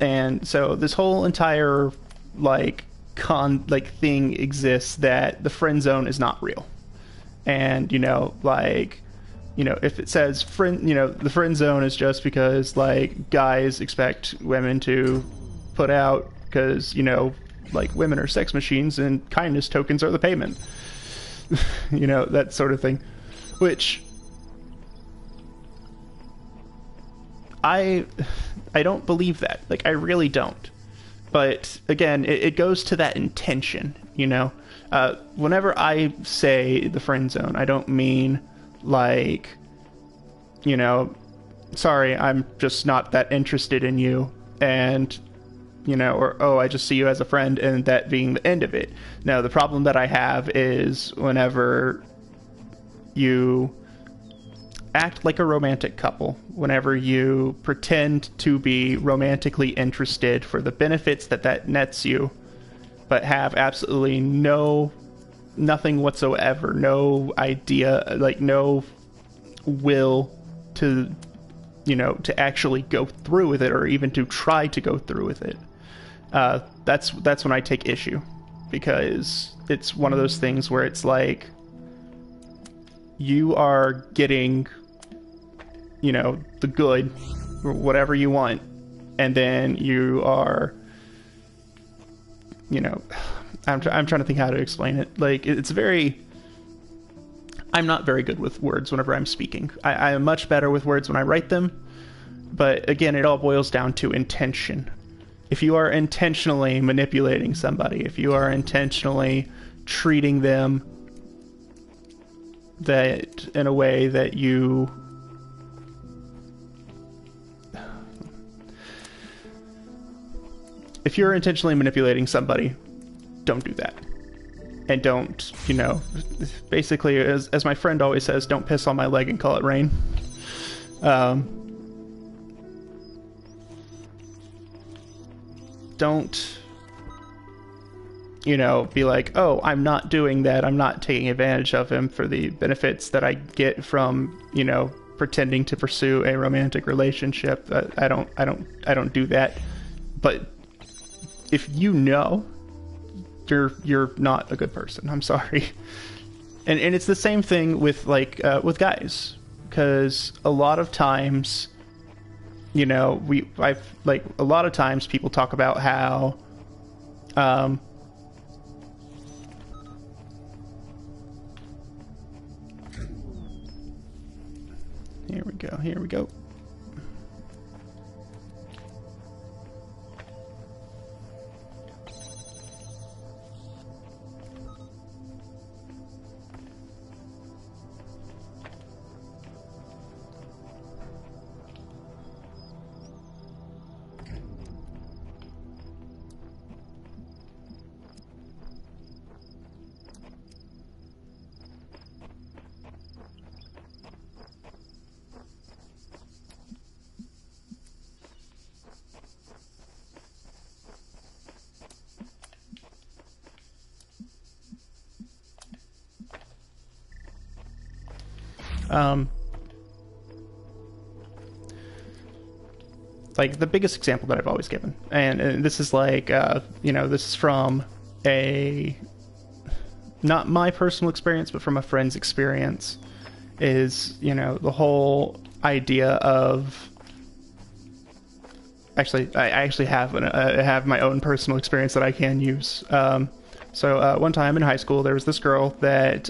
And so this whole entire, like, thing exists that the friend zone is not real. And if it says friend, the friend zone is just because like guys expect women to put out because like women are sex machines and kindness tokens are the payment. That sort of thing, which I don't believe that. Like, I really don't. But again, it goes to that intention. Whenever I say the friend zone, I don't mean like, sorry, I'm just not that interested in you, and or, oh, I just see you as a friend, and that being the end of it. No, the problem that I have is whenever you act like a romantic couple, whenever you pretend to be romantically interested for the benefits that nets you, but have absolutely nothing whatsoever, no idea, like no will to to actually go through with it, or even to try to go through with it. That's when I take issue, because it's one of those things where it's like you are getting the good, or whatever you want, and then you are I'm trying to think how to explain it. Like, it's very... I'm not very good with words whenever I'm speaking. I am much better with words when I write them, but again, it all boils down to intention. If you are intentionally manipulating somebody, if you are intentionally treating them that in a way that you... If you're intentionally manipulating somebody, don't do that. And don't, basically, as my friend always says, don't piss on my leg and call it rain. Don't, be like, oh, I'm not doing that. I'm not taking advantage of him for the benefits that I get from, pretending to pursue a romantic relationship. I don't do that. But if you're not a good person, I'm sorry. And it's the same thing with with guys, because a lot of times, a lot of times people talk about how here we go. Like the biggest example that I've always given, and this is this is from not my personal experience, but from a friend's experience, is, the whole idea of... Actually, I actually have have my own personal experience that I can use. So one time in high school, there was this girl that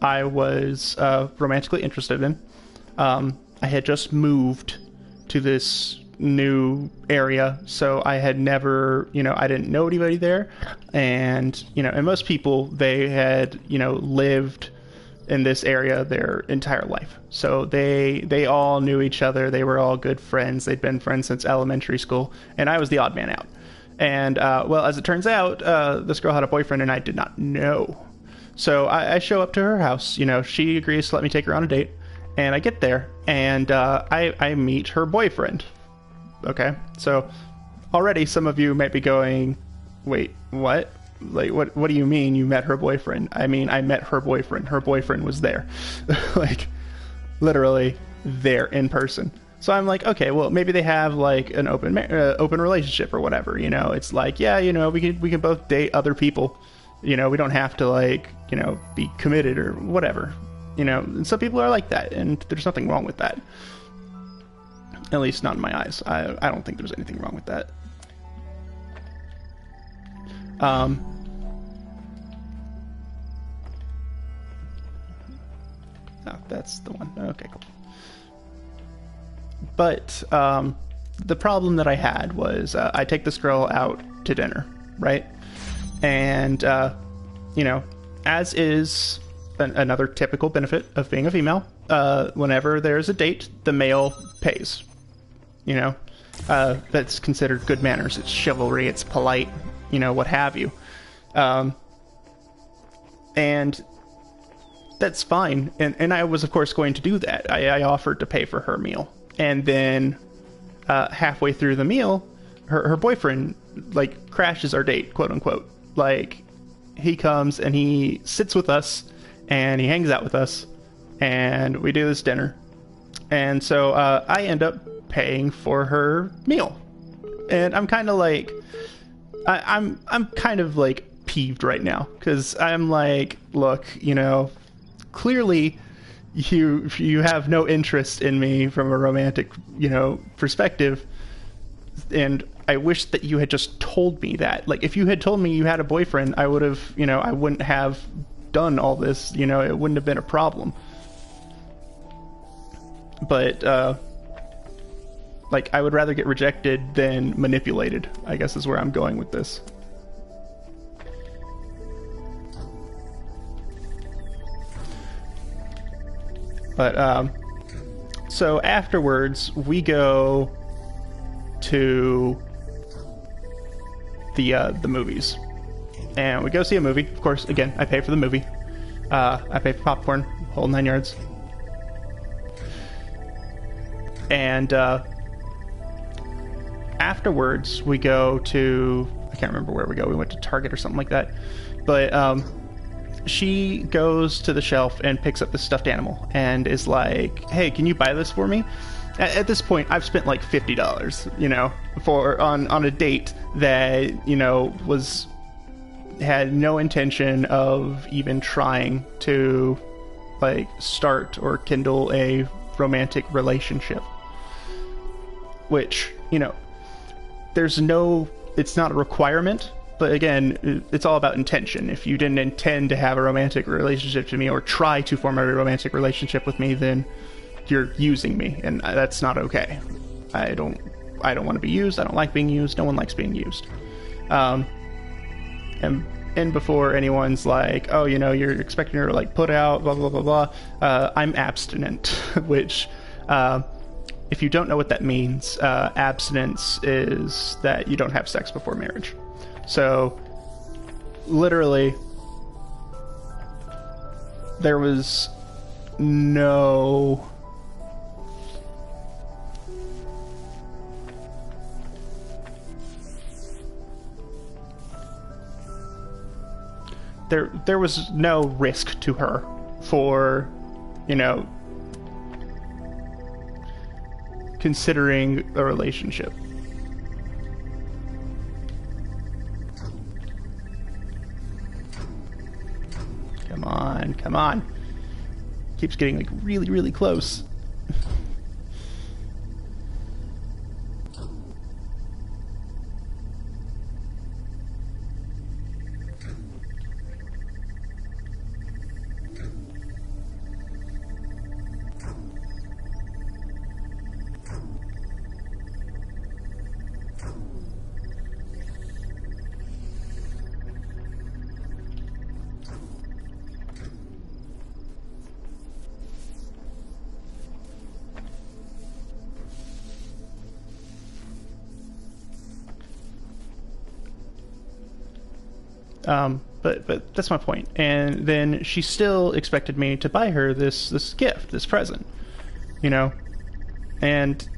I was romantically interested in. I had just moved to this new area, so I had never, I didn't know anybody there, and and most people, they had lived in this area their entire life, so they all knew each other. They were all good friends. They'd been friends since elementary school, and I was the odd man out. And well, as it turns out, this girl had a boyfriend, and I did not know. So I show up to her house. She agrees to let me take her on a date. And I get there, and I meet her boyfriend. Okay, so already some of you might be going, wait, what? Like, what do you mean you met her boyfriend? I mean, I met her boyfriend. Her boyfriend was there. Like, literally there in person. So I'm like, okay, well, maybe they have like an open relationship or whatever. It's like, yeah, we can both date other people. We don't have to like, be committed or whatever. And some people are like that, and there's nothing wrong with that. At least not in my eyes. I don't think there's anything wrong with that. Oh, that's the one. Okay, cool. But the problem that I had was I take this girl out to dinner, right? And, as is another typical benefit of being a female, whenever there's a date, the male pays. That's considered good manners. It's chivalry. It's polite. What have you. And that's fine. And I was, of course, going to do that. I offered to pay for her meal. And then halfway through the meal, her boyfriend, like, crashes our date, quote unquote. Like, he comes and he sits with us and he hangs out with us and we do this dinner. And so I end up paying for her meal. And I'm kind of like, I'm kind of like peeved right now, because I'm like, look, clearly you have no interest in me from a romantic, perspective, and I wish that you had just told me that. Like, if you had told me you had a boyfriend, I would have, I wouldn't have done all this, it wouldn't have been a problem. But like, I would rather get rejected than manipulated, I guess is where I'm going with this. But so afterwards we go to the movies, and we go see a movie. Of course, again, I pay for the movie. I pay for popcorn, whole 9 yards. And afterwards we go to, I can't remember where we go. We went to Target or something like that. But she goes to the shelf and picks up this stuffed animal and is like, hey, can you buy this for me? At this point, I've spent like $50, for on a date that, had no intention of even trying to like start or kindle a romantic relationship. Which, it's not a requirement, but again, it's all about intention. If you didn't intend to have a romantic relationship to me or try to form a romantic relationship with me, then you're using me, and that's not okay. I don't want to be used. I don't like being used. No one likes being used. And before anyone's like, oh, you're expecting her to like put out, blah, blah, blah, blah, I'm abstinent, which, if you don't know what that means, abstinence is that you don't have sex before marriage. So, literally, there was no... There was no risk to her for, considering a relationship. Come on. Keeps getting like really, really close. But that's my point. And then she still expected me to buy her this gift, this present, and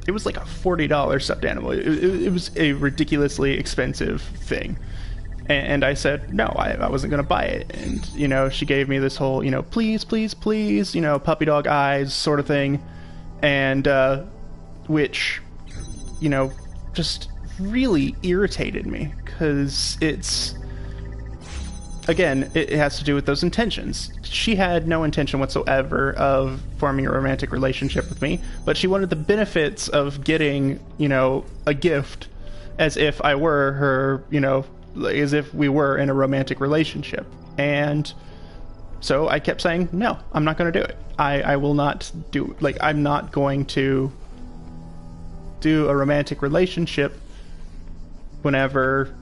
it was like a $40 stuffed animal. It was a ridiculously expensive thing. And I said, no, I wasn't going to buy it. And, she gave me this whole, please, please, please, puppy dog eyes sort of thing. and which, you know, just really irritated me, because it's, again, it has to do with those intentions. She had no intention whatsoever of forming a romantic relationship with me, but she wanted the benefits of getting, you know, a gift as if I were her, you know, as if we were in a romantic relationship. And so I kept saying, no, I'm not going to do it. I will not do, like, I'm not going to do a romantic relationship whenever,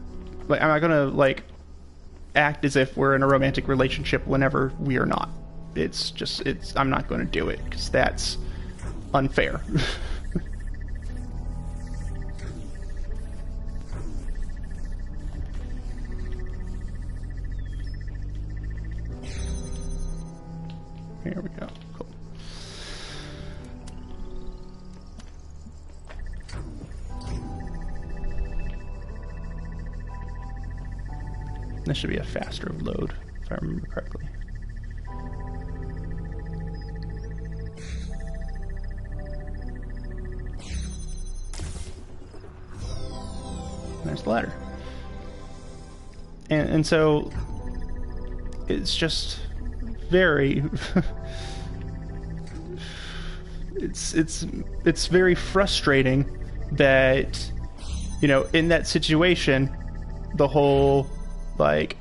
like, I'm not going to, like, act as if we're in a romantic relationship whenever we are not. It's just, I'm not going to do it, because that's unfair. Here we go. Cool. This should be a faster load, if I remember correctly. There's the ladder. And so it's just very it's very frustrating that, you know, in that situation, the whole, like,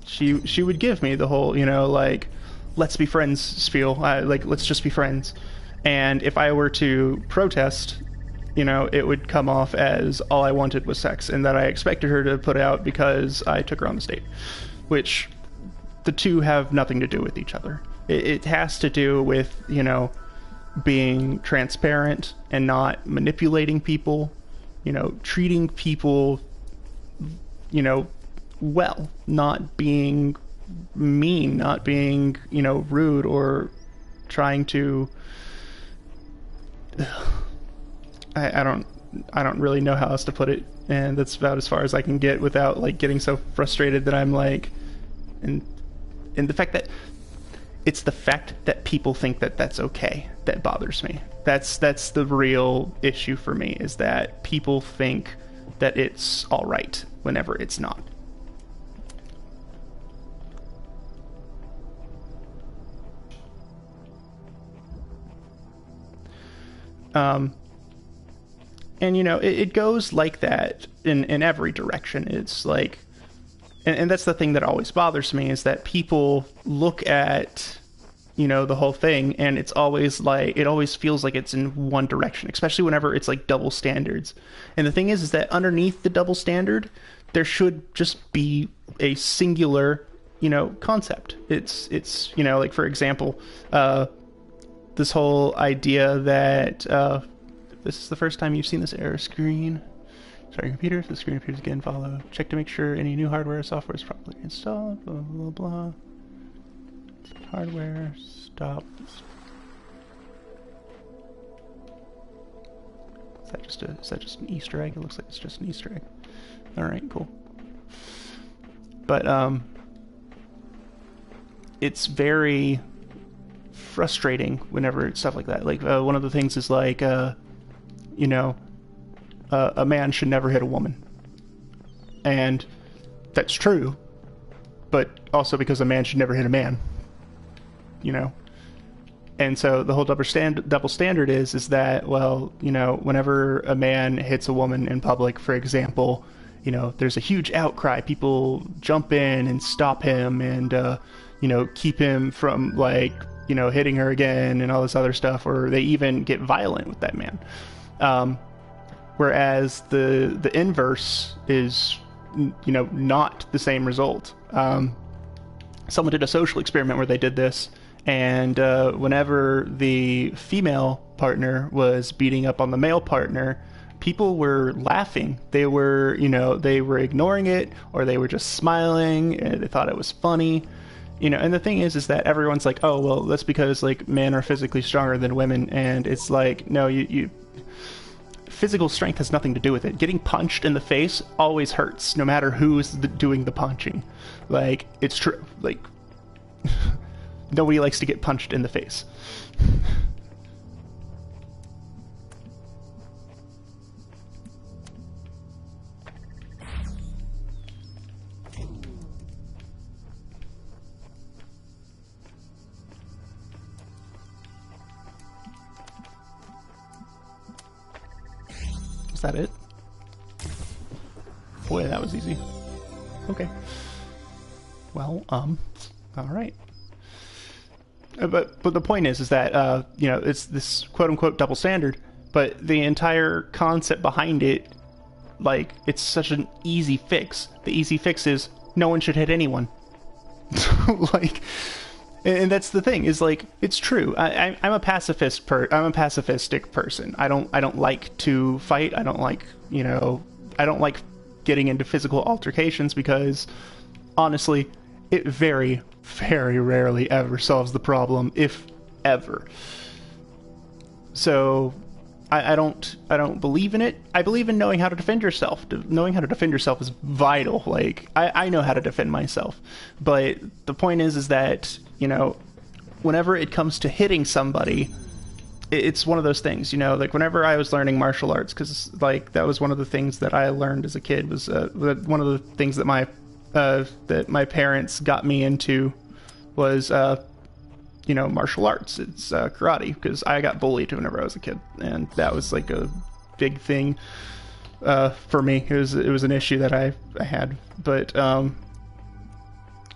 she would give me the whole, you know, like, let's be friends spiel, like, let's just be friends. And if I were to protest, you know, it would come off as all I wanted was sex, and that I expected her to put out because I took her on the date, which the two have nothing to do with each other. It has to do with, you know, being transparent and not manipulating people, you know, treating people, you know, well, not being mean, not being, you know, rude, or trying to I don't really know how else to put it, and that's about as far as I can get without, like, getting so frustrated that I'm like, and the fact that it's the fact that people think that that's okay that bothers me. That's the real issue for me, is that people think that it's all right whenever it's not. And, you know, it goes like that in every direction. It's like, and that's the thing that always bothers me, is that people look at, you know, the whole thing, and it's always like, it always feels like it's in one direction, especially whenever it's like double standards. And the thing is that underneath the double standard, there should just be a singular, you know, concept. It's you know, like, for example, this whole idea that this is the first time you've seen this error screen. Start your computer. If the screen appears again, follow. Check to make sure any new hardware or software is properly installed. Blah, blah, blah. Hardware. Stop. Is that just an Easter egg? It looks like it's just an Easter egg. Alright, cool. But, it's very frustrating whenever it's stuff like that. Like, one of the things is, like, you know, a man should never hit a woman. And that's true, but also because a man should never hit a man, you know? And so the whole double standard is that, well, you know, whenever a man hits a woman in public, for example, you know, there's a huge outcry. People jump in and stop him and, you know, keep him from, like, you know, hitting her again and all this other stuff, or they even get violent with that man. Whereas the inverse is, you know, not the same result. Someone did a social experiment where they did this, and whenever the female partner was beating up on the male partner, people were laughing. They were, you know, they were ignoring it, or they were just smiling, and they thought it was funny. You know, and the thing is that everyone's like, oh, well, that's because, like, men are physically stronger than women, and it's like, no, you physical strength has nothing to do with it. Getting punched in the face always hurts, no matter who's doing the punching. Like, it's true. Like, nobody likes to get punched in the face. that it? Boy, that was easy. Okay. Well, all right. But the point is that you know, it's this quote unquote double standard, but the entire concept behind it, like, it's such an easy fix. The easy fix is no one should hit anyone. Like, and that's the thing, is like, it's true. I'm a pacifist I'm a pacifistic person. I don't like to fight. I don't like, you know, I don't like getting into physical altercations, because honestly, it very, very rarely ever solves the problem, if ever. So I don't believe in it. I believe in knowing how to defend yourself. Knowing how to defend yourself is vital. Like, I know how to defend myself. But the point is that, you know, whenever it comes to hitting somebody, it's one of those things, you know, like whenever I was learning martial arts, because like that was one of the things that I learned as a kid, was one of the things that my parents got me into was you know, martial arts. It's karate, because I got bullied whenever I was a kid, and that was like a big thing for me. It was an issue that I had, but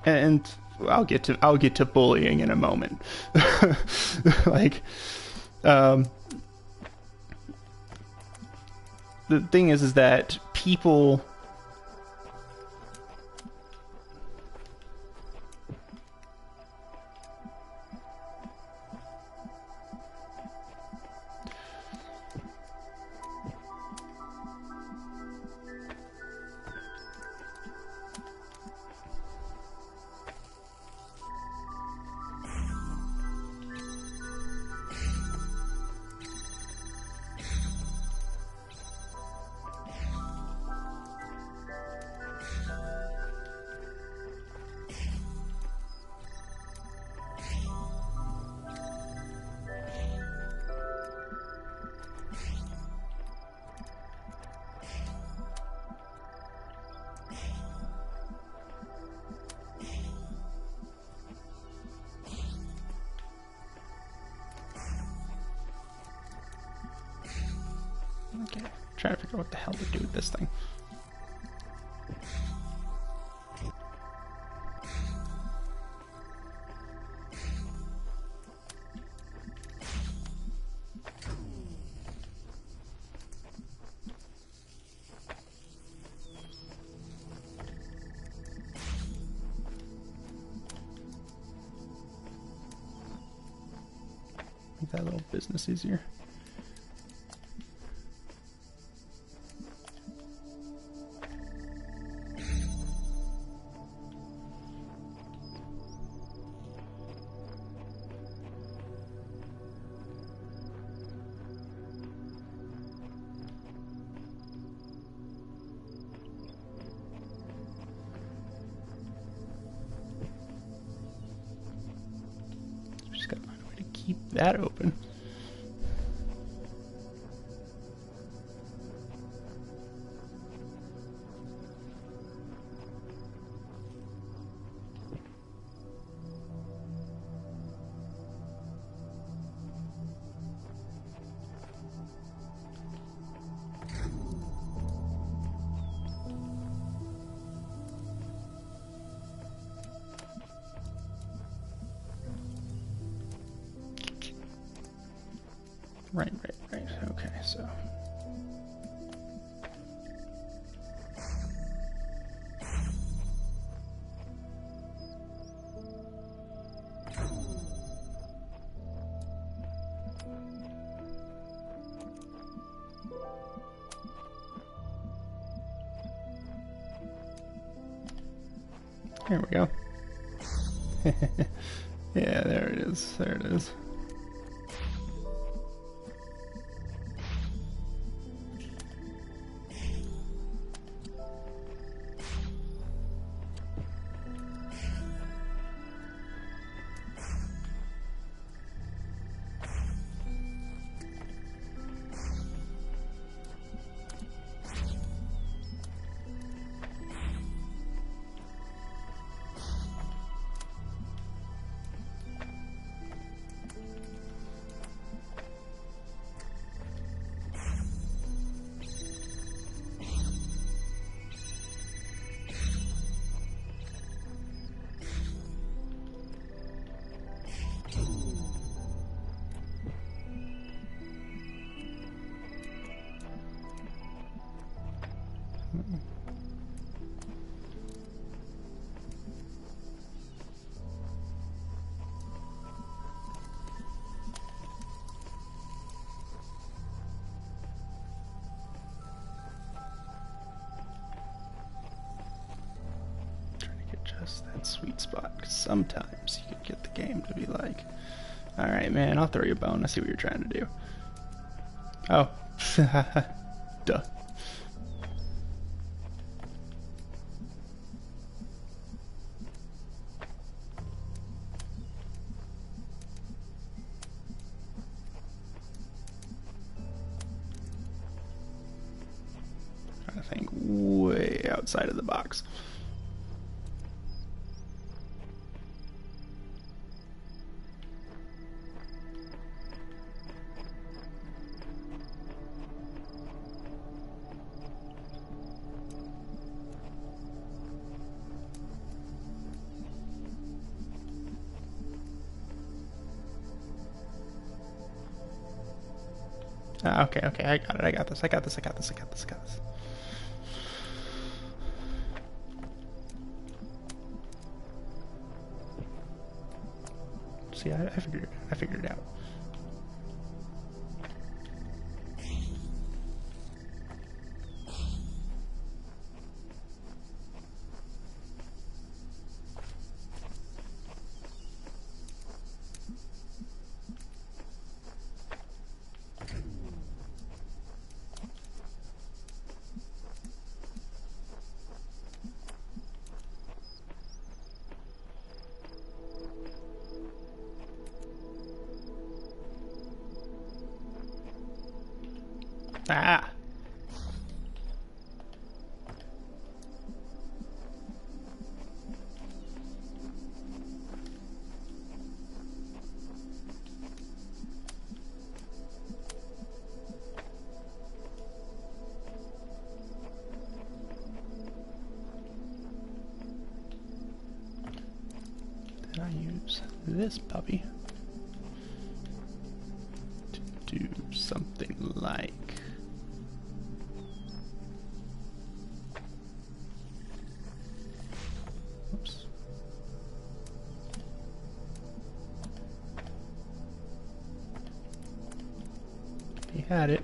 and I'll get to bullying in a moment. Like, the thing is that people. Okay, trying to figure out what the hell to do with this thing. Make that little business easier. Just gotta find a way to keep that open. Right. Okay, so. There we go. Yeah, there it is. There it is. sweet spot. 'Cause sometimes you could get the game to be like, alright, man, I'll throw you a bone. I see what you're trying to do. Oh. Duh. I think way outside of the box. Okay, I got it. I got this. See, I figured it out. Ah! Then I use this puppy to do something like... Oops. He had it.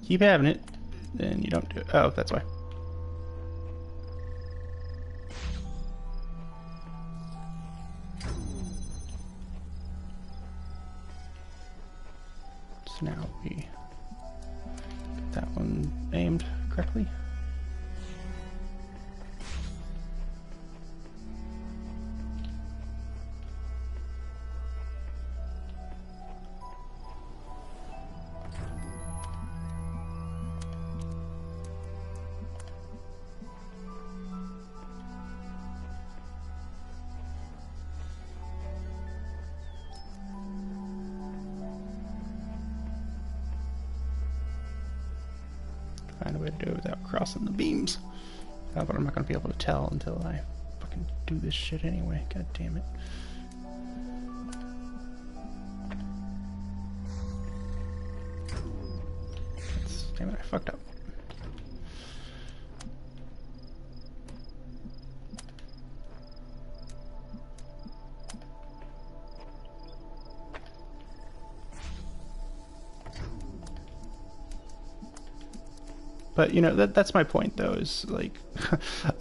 Keep having it, then you don't do it. Oh, that's why. So now we get that one aimed correctly. Find a way to do it without crossing the beams. But I'm not going to be able to tell until I fucking do this shit anyway. God damn it. Damn it, I fucked up. But, you know, that's my point, though, is, like,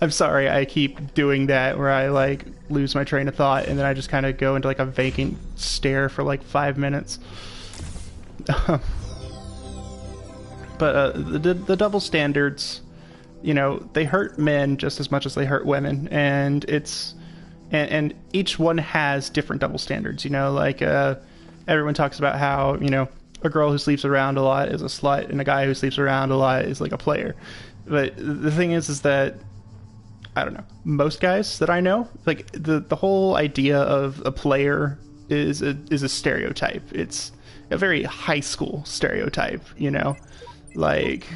I'm sorry I keep doing that where I, like, lose my train of thought and then I just kind of go into, like, a vacant stare for, like, 5 minutes. But the double standards, you know, they hurt men just as much as they hurt women, and and each one has different double standards, you know, like, everyone talks about how, you know, a girl who sleeps around a lot is a slut, and a guy who sleeps around a lot is like a player. But the thing is that, I don't know, most guys that I know, like, the whole idea of a player is a stereotype. It's a very high school stereotype, you know? Like,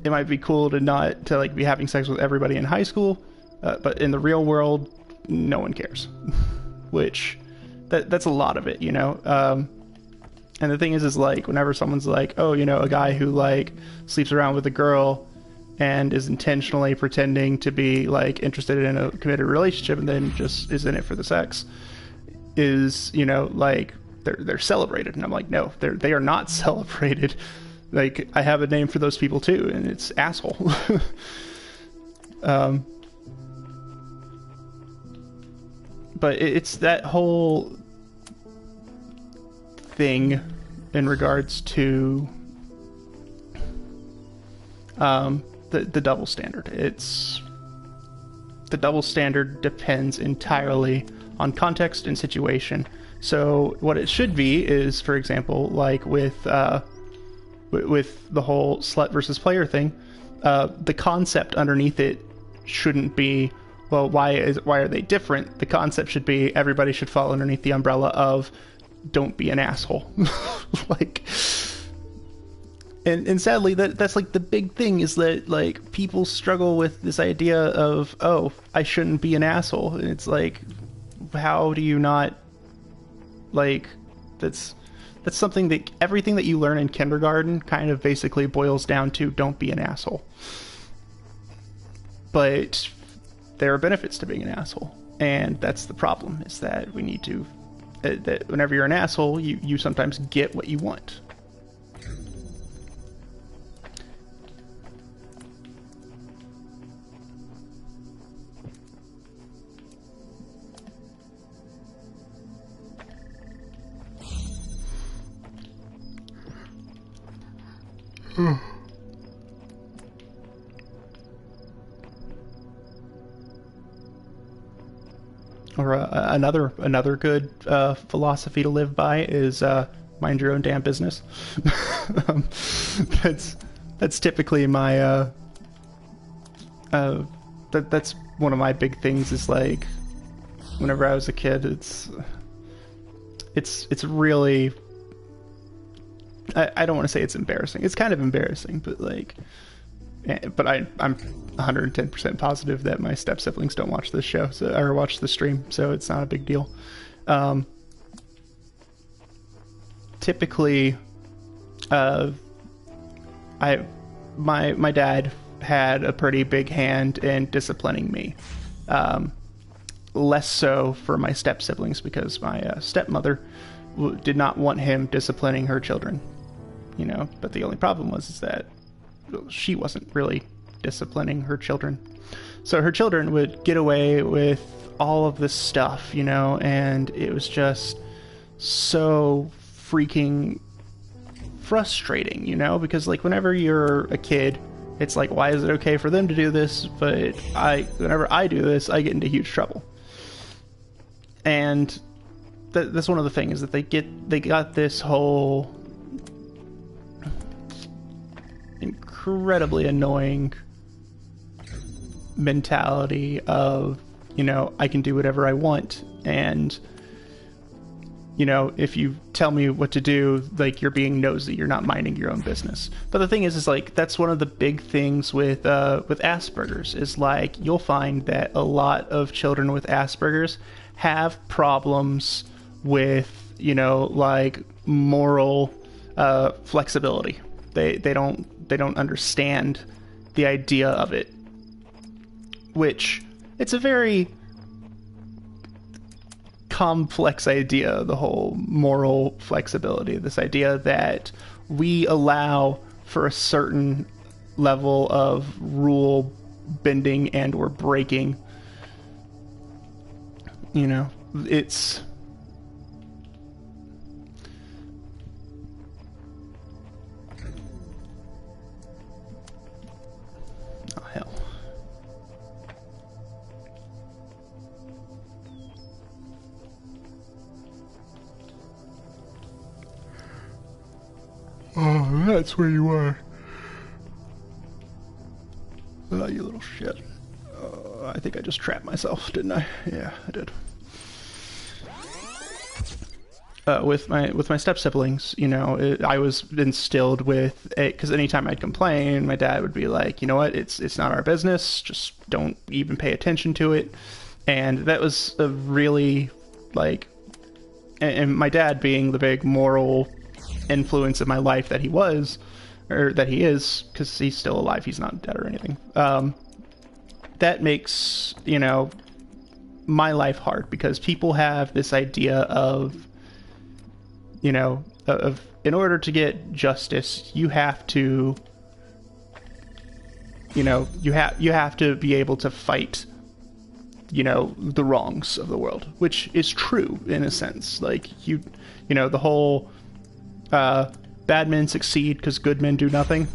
it might be cool to not to like be having sex with everybody in high school, but in the real world, no one cares. Which, that's a lot of it, you know? And the thing is like, whenever someone's like, oh, you know, a guy who, like, sleeps around with a girl and is intentionally pretending to be, like, interested in a committed relationship and then just is in it for the sex, is, you know, like, they're celebrated. And I'm like, no, they are not celebrated. Like, I have a name for those people too, and it's asshole. But it's that whole thing in regards to the double standard. The double standard depends entirely on context and situation. So what it should be is, for example, like with the whole slut versus player thing, the concept underneath it shouldn't be, well, why are they different? The concept should be everybody should fall underneath the umbrella of don't be an asshole. Like, and sadly that's like the big thing, is that like people struggle with this idea of, oh, I shouldn't be an asshole. And it's like, how do you not, like, that's something that everything that you learn in kindergarten kind of basically boils down to don't be an asshole. But there are benefits to being an asshole, and that's the problem, is that we need to, that whenever you're an asshole, you sometimes get what you want. Or another good philosophy to live by is mind your own damn business. um, that's typically my that's one of my big things. Is like, whenever I was a kid, it's really, I don't want to say it's embarrassing. It's kind of embarrassing, but like, but I'm 110% positive that my step siblings don't watch this show, or watch the stream, so it's not a big deal. Typically, my dad had a pretty big hand in disciplining me. Less so for my step siblings, because my stepmother did not want him disciplining her children, but the only problem is that she wasn't really disciplining her children. So her children would get away with all of this stuff, and it was just so freaking frustrating, because like whenever you're a kid, it's like, why is it okay for them to do this, but whenever I do this, I get into huge trouble. And that's one of the things, that they got this whole incredibly annoying mentality of, I can do whatever I want, and if you tell me what to do, like, you're being nosy, you're not minding your own business. But the thing is like, that's one of the big things with Asperger's, is like, you'll find that a lot of children with Asperger's have problems with, like, moral flexibility. They don't understand the idea of it, which, it's a very complex idea, the whole moral flexibility. This idea that we allow for a certain level of rule bending and or breaking. It's, oh hell. Oh, that's where you are. Oh, you little shit. I think I just trapped myself, didn't I? Yeah, I did. With my step siblings, I was instilled with because anytime I'd complain, my dad would be like, you know what, it's not our business, just don't even pay attention to it. And that was a really, like, and my dad being the big moral influence in my life that he was, or that he is, because he's still alive, he's not dead or anything. That makes, my life hard, because people have this idea of, of in order to get justice, you have to, you have to be able to fight, the wrongs of the world, which is true in a sense. Like the whole bad men succeed because good men do nothing.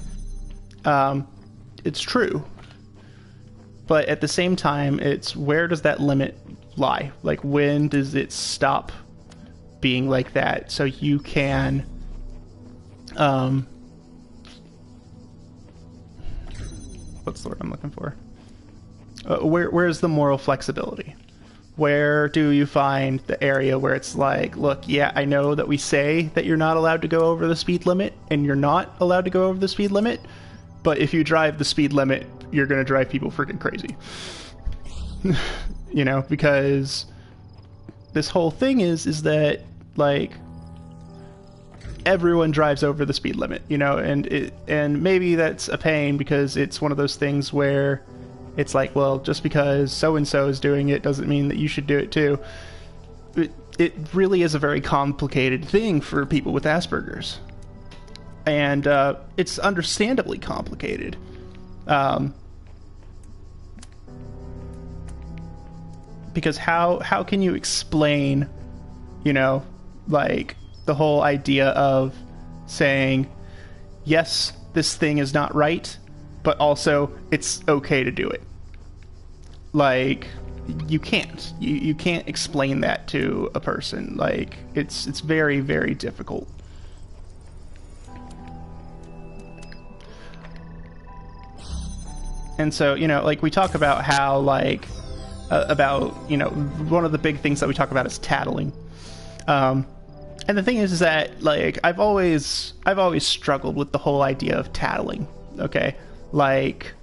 It's true, but at the same time, it's where does that limit lie? Like, when does it stop being like that? So you can, what's the word I'm looking for? Where's the moral flexibility? Where do you find the area where it's like, look, yeah, I know that we say that you're not allowed to go over the speed limit, and you're not allowed to go over the speed limit, but if you drive the speed limit, you're going to drive people freaking crazy. Because this whole thing is that, like, everyone drives over the speed limit, and maybe that's a pain because it's one of those things where it's like, well, just because so-and-so is doing it doesn't mean that you should do it too. It really is a very complicated thing for people with Asperger's. And it's understandably complicated. Because how can you explain, like, the whole idea of saying, yes, this thing is not right, but also it's okay to do it? Like, you can't. You can't explain that to a person. Like, it's very, very difficult. And so, like, we talk about how, like, one of the big things that we talk about is tattling. And the thing is that, like, I've always struggled with the whole idea of tattling. Okay, like,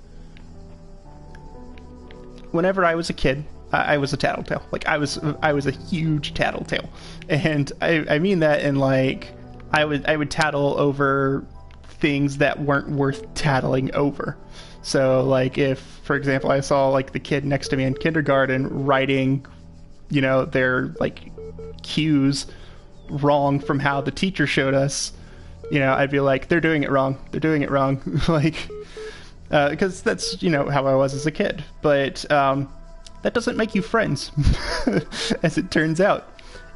whenever I was a kid, I was a tattletale. Like, I was a huge tattletale, and I mean that in, like, I would tattle over things that weren't worth tattling over. So, like, if, for example, I saw, like, the kid next to me in kindergarten writing, their, like, cues wrong from how the teacher showed us, I'd be like, they're doing it wrong. They're doing it wrong. Like, because that's, how I was as a kid. But that doesn't make you friends, as it turns out.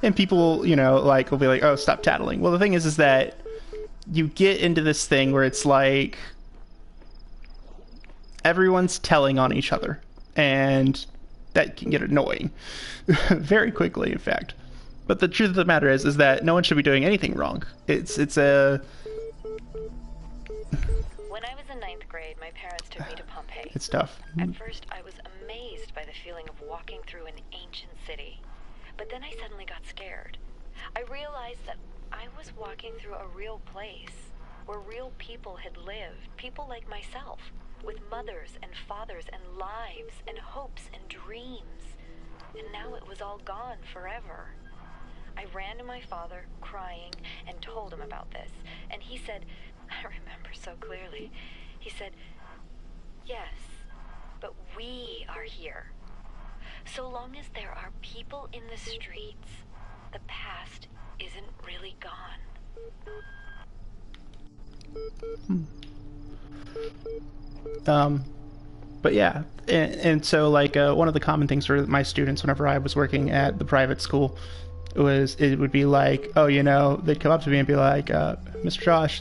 And people, like, will be like, oh, stop tattling. Well, the thing is that you get into this thing where it's like, everyone's telling on each other, and that can get annoying very quickly, in fact. But the truth of the matter is that no one should be doing anything wrong. It's a... When I was in 9th grade, my parents took me to Pompeii. It's tough. At first, I was amazed by the feeling of walking through an ancient city. But then I suddenly got scared. I realized that I was walking through a real place, where real people had lived, people like myself, with mothers and fathers and lives and hopes and dreams. And now it was all gone forever. I ran to my father, crying, and told him about this. And he said, I remember so clearly, he said, yes, but we are here. So long as there are people in the streets, the past isn't really gone. But yeah, and so, like, one of the common things for my students whenever I was working at the private school it would be like, oh, they'd come up to me and be like, Mr. Josh,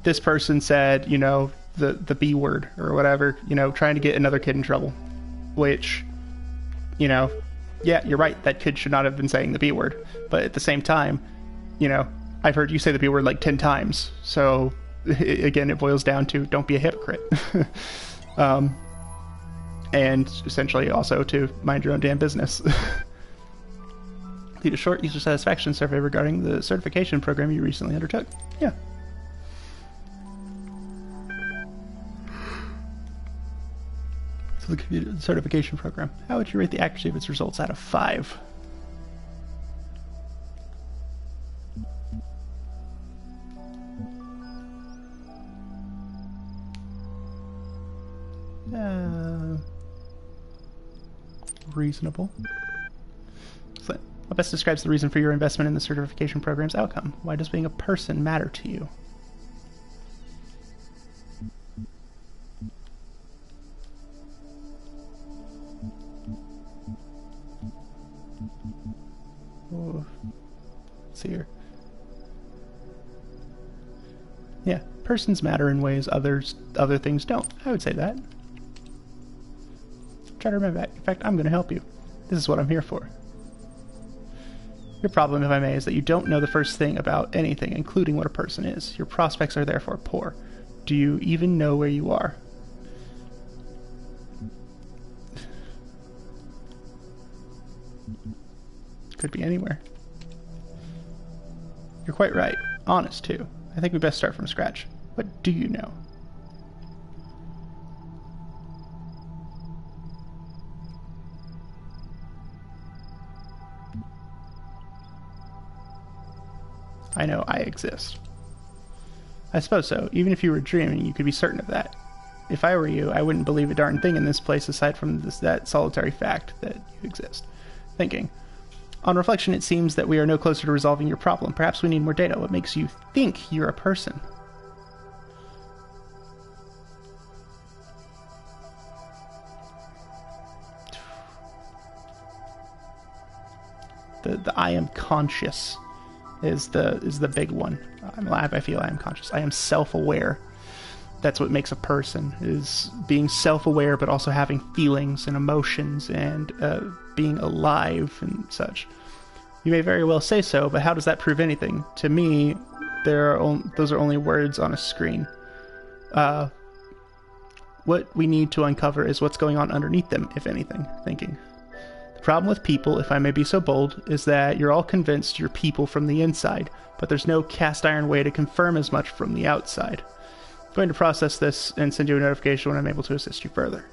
this person said, the B word or whatever, trying to get another kid in trouble, which, yeah, you're right, that kid should not have been saying the B word, but at the same time, I've heard you say the B word like 10 times, so again, it boils down to don't be a hypocrite. And essentially also to mind your own damn business. Lead a short user satisfaction survey regarding the certification program you recently undertook. Yeah. So the computer certification program. How would you rate the accuracy of its results out of 5? Reasonable. What best describes the reason for your investment in the certification program's outcome? Why does being a person matter to you? Oh, let's see here. Yeah, persons matter in ways other things don't. I would say that. Try to remember that. In fact, I'm going to help you. This is what I'm here for. Your problem, if I may, is that you don't know the first thing about anything, including what a person is. Your prospects are therefore poor. Do you even know where you are? Could be anywhere. You're quite right. Honest, too. I think we best start from scratch. What do you know? I know I exist. I suppose so. Even if you were dreaming, you could be certain of that. If I were you, I wouldn't believe a darn thing in this place aside from that solitary fact that you exist. Thinking. On reflection, it seems that we are no closer to resolving your problem. Perhaps we need more data. What makes you think you're a person? The I am conscious is the big one. I'm alive, I feel I am conscious. I am self-aware. That's what makes a person, is being self-aware but also having feelings and emotions and being alive and such. You may very well say so, but how does that prove anything? To me, those are only words on a screen. What we need to uncover is what's going on underneath them, if anything. Thinking. The problem with people, if I may be so bold, is that you're all convinced you're people from the inside, but there's no cast iron way to confirm as much from the outside. I'm going to process this and send you a notification when I'm able to assist you further.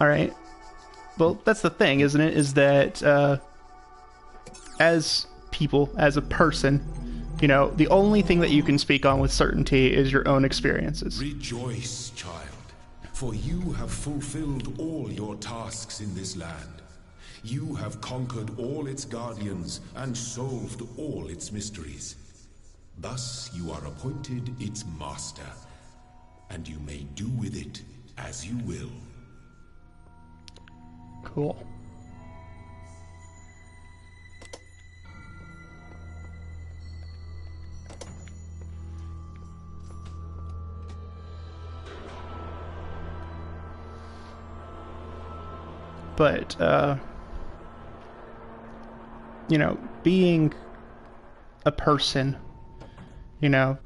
Alright. Well, that's the thing, isn't it? Is that, as people, as a person, you know, the only thing that you can speak on with certainty is your own experiences. Rejoice, child, for you have fulfilled all your tasks in this land. You have conquered all its guardians and solved all its mysteries. Thus you are appointed its master, and you may do with it as you will. Cool. But, you know, being a person, you know,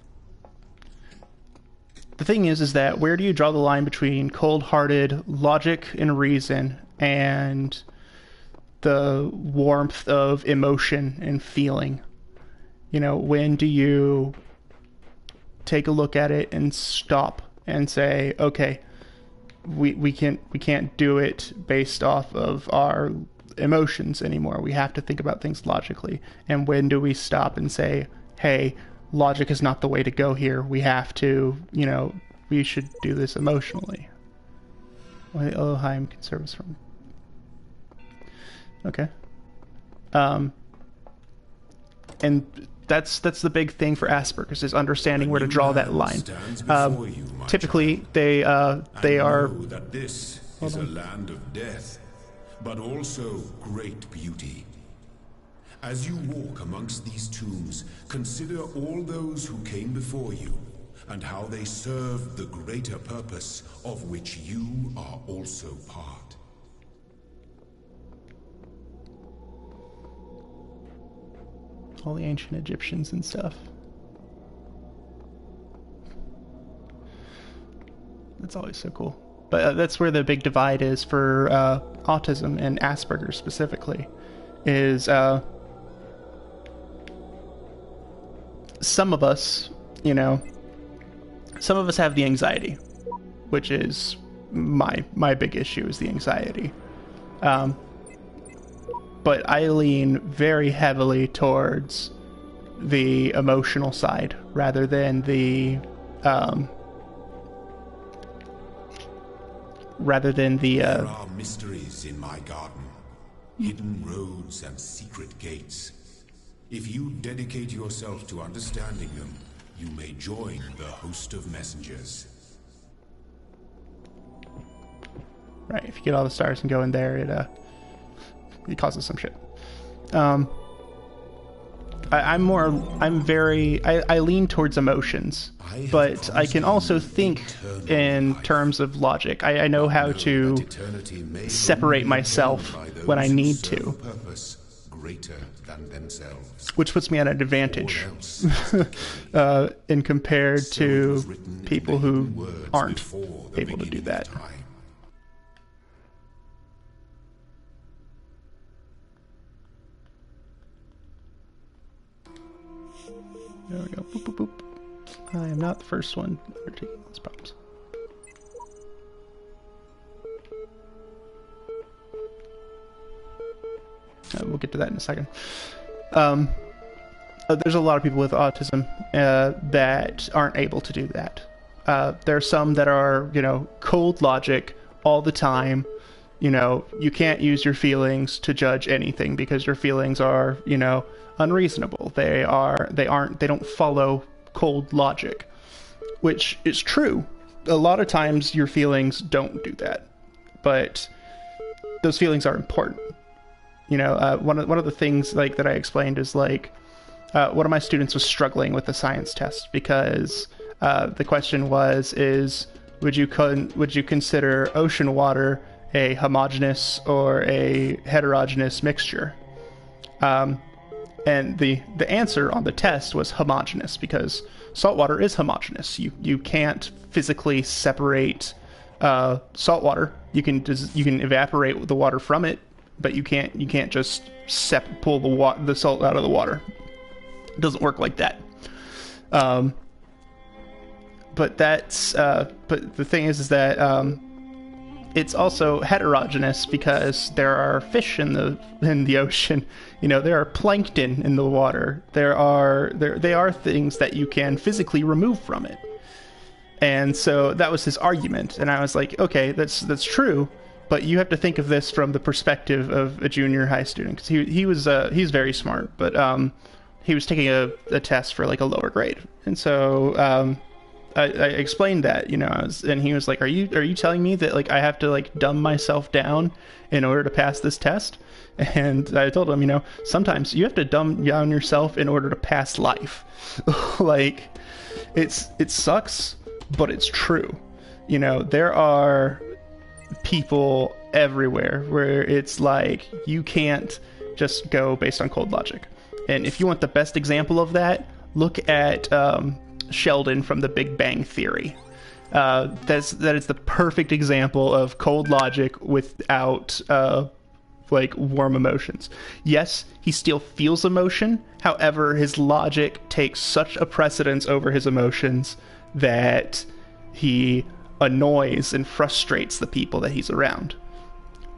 the thing is that where do you draw the line between cold-hearted logic and reason and the warmth of emotion and feeling? You know, when do you take a look at it and stop and say, okay, we can't do it based off of our emotions anymore. We have to think about things logically. And when do we stop and say, hey, logic is not the way to go here. We have to, you know, we should do this emotionally. Oh, hi, I'm service from. Okay. And that's the big thing for Asperger's, is understanding where to draw that line. Typically, they are. That this is a land of death, but also great beauty. As you walk amongst these tombs, consider all those who came before you, and how they served the greater purpose of which you are also part. All the ancient Egyptians and stuff. That's always so cool. But that's where the big divide is for autism and Asperger's specifically, is some of us, you know, some of us have the anxiety, which is my big issue, is the anxiety. But I lean very heavily towards the emotional side rather than the There are mysteries in my garden. hidden roads and secret gates. If you dedicate yourself to understanding them, you may join the host of messengers. Right, if you get all the stars and go in there, it causes some shit. I lean towards emotions, but I can also think in terms of logic. I know how to separate myself when I need to, which puts me at an advantage in compared to people who aren't able to do that. There we go. Boop, boop, boop. I am not the first one for taking those problems. We'll get to that in a second. There's a lot of people with autism that aren't able to do that. There are some that are, cold logic all the time. You can't use your feelings to judge anything because your feelings are, unreasonable. They don't follow cold logic, which is true. A lot of times your feelings don't do that, but those feelings are important. One of the things that I explained is one of my students was struggling with a science test because the question is would you consider ocean water a homogeneous or a heterogeneous mixture? And the answer on the test was homogeneous because salt water is homogeneous. You can't physically separate salt water. You can evaporate the water from it, but you can't just pull the salt out of the water. It doesn't work like that. But the thing is that it's also heterogeneous because there are fish in the ocean. There are plankton in the water. They are things that you can physically remove from it. And so that was his argument, and I was like, okay, that's true, but you have to think of this from the perspective of a junior high student, because he's very smart, but he was taking a test for a lower grade, and so I explained that, and he was like, are you telling me that I have to dumb myself down in order to pass this test? And I told him, sometimes you have to dumb down yourself in order to pass life. It sucks, but it's true. There are people everywhere where it's you can't just go based on cold logic. And if you want the best example of that, look at Sheldon from The Big Bang Theory. That is the perfect example of cold logic without warm emotions. Yes, he still feels emotion. However, his logic takes such a precedence over his emotions that he annoys and frustrates the people that he's around.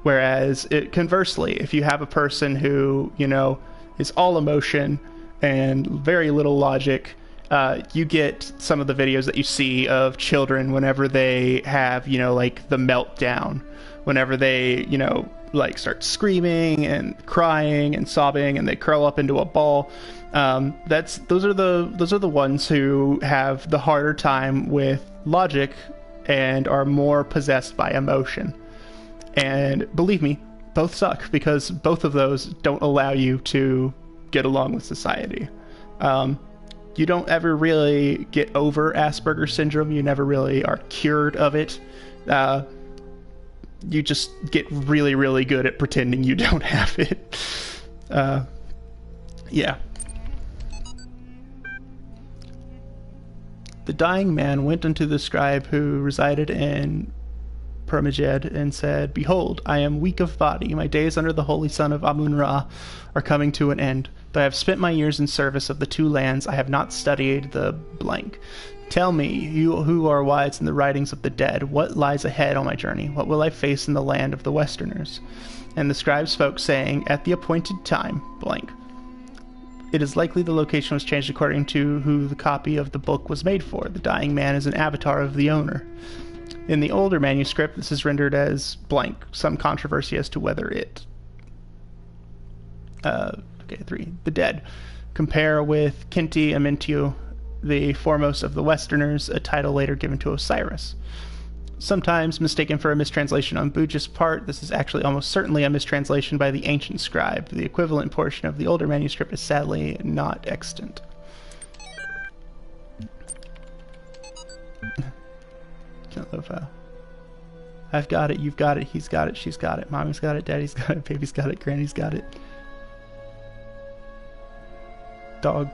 Whereas, conversely, if you have a person who, is all emotion and very little logic, you get some of the videos that you see of children whenever they have, the meltdown, whenever they, start screaming and crying and sobbing and they curl up into a ball. Those are the ones who have the harder time with logic and are more possessed by emotion. And believe me, both suck because both of those don't allow you to get along with society. You don't ever really get over Asperger's syndrome. You never really are cured of it. You just get really, really good at pretending you don't have it. Yeah. The dying man went unto the scribe who resided in Permaged and said, "Behold, I am weak of body. My days under the holy sun of Amun-Ra are coming to an end. Though I have spent my years in service of the two lands, I have not studied the blank. Tell me, you who are wise in the writings of the dead, what lies ahead on my journey? What will I face in the land of the Westerners?" And the scribe spoke, saying, "At the appointed time, blank. It is likely the location was changed according to who the copy of the book was made for. The dying man is an avatar of the owner. In the older manuscript, this is rendered as blank, some controversy as to whether it Okay, 3. The dead. Compare with Kinti Amintiu, the foremost of the Westerners, a title later given to Osiris. Sometimes mistaken for a mistranslation on Buj's part, this is actually almost certainly a mistranslation by the ancient scribe. The equivalent portion of the older manuscript is sadly not extant. Can't love I've got it, you've got it, he's got it, she's got it, mommy's got it, daddy's got it, baby's got it, granny's got it. Dog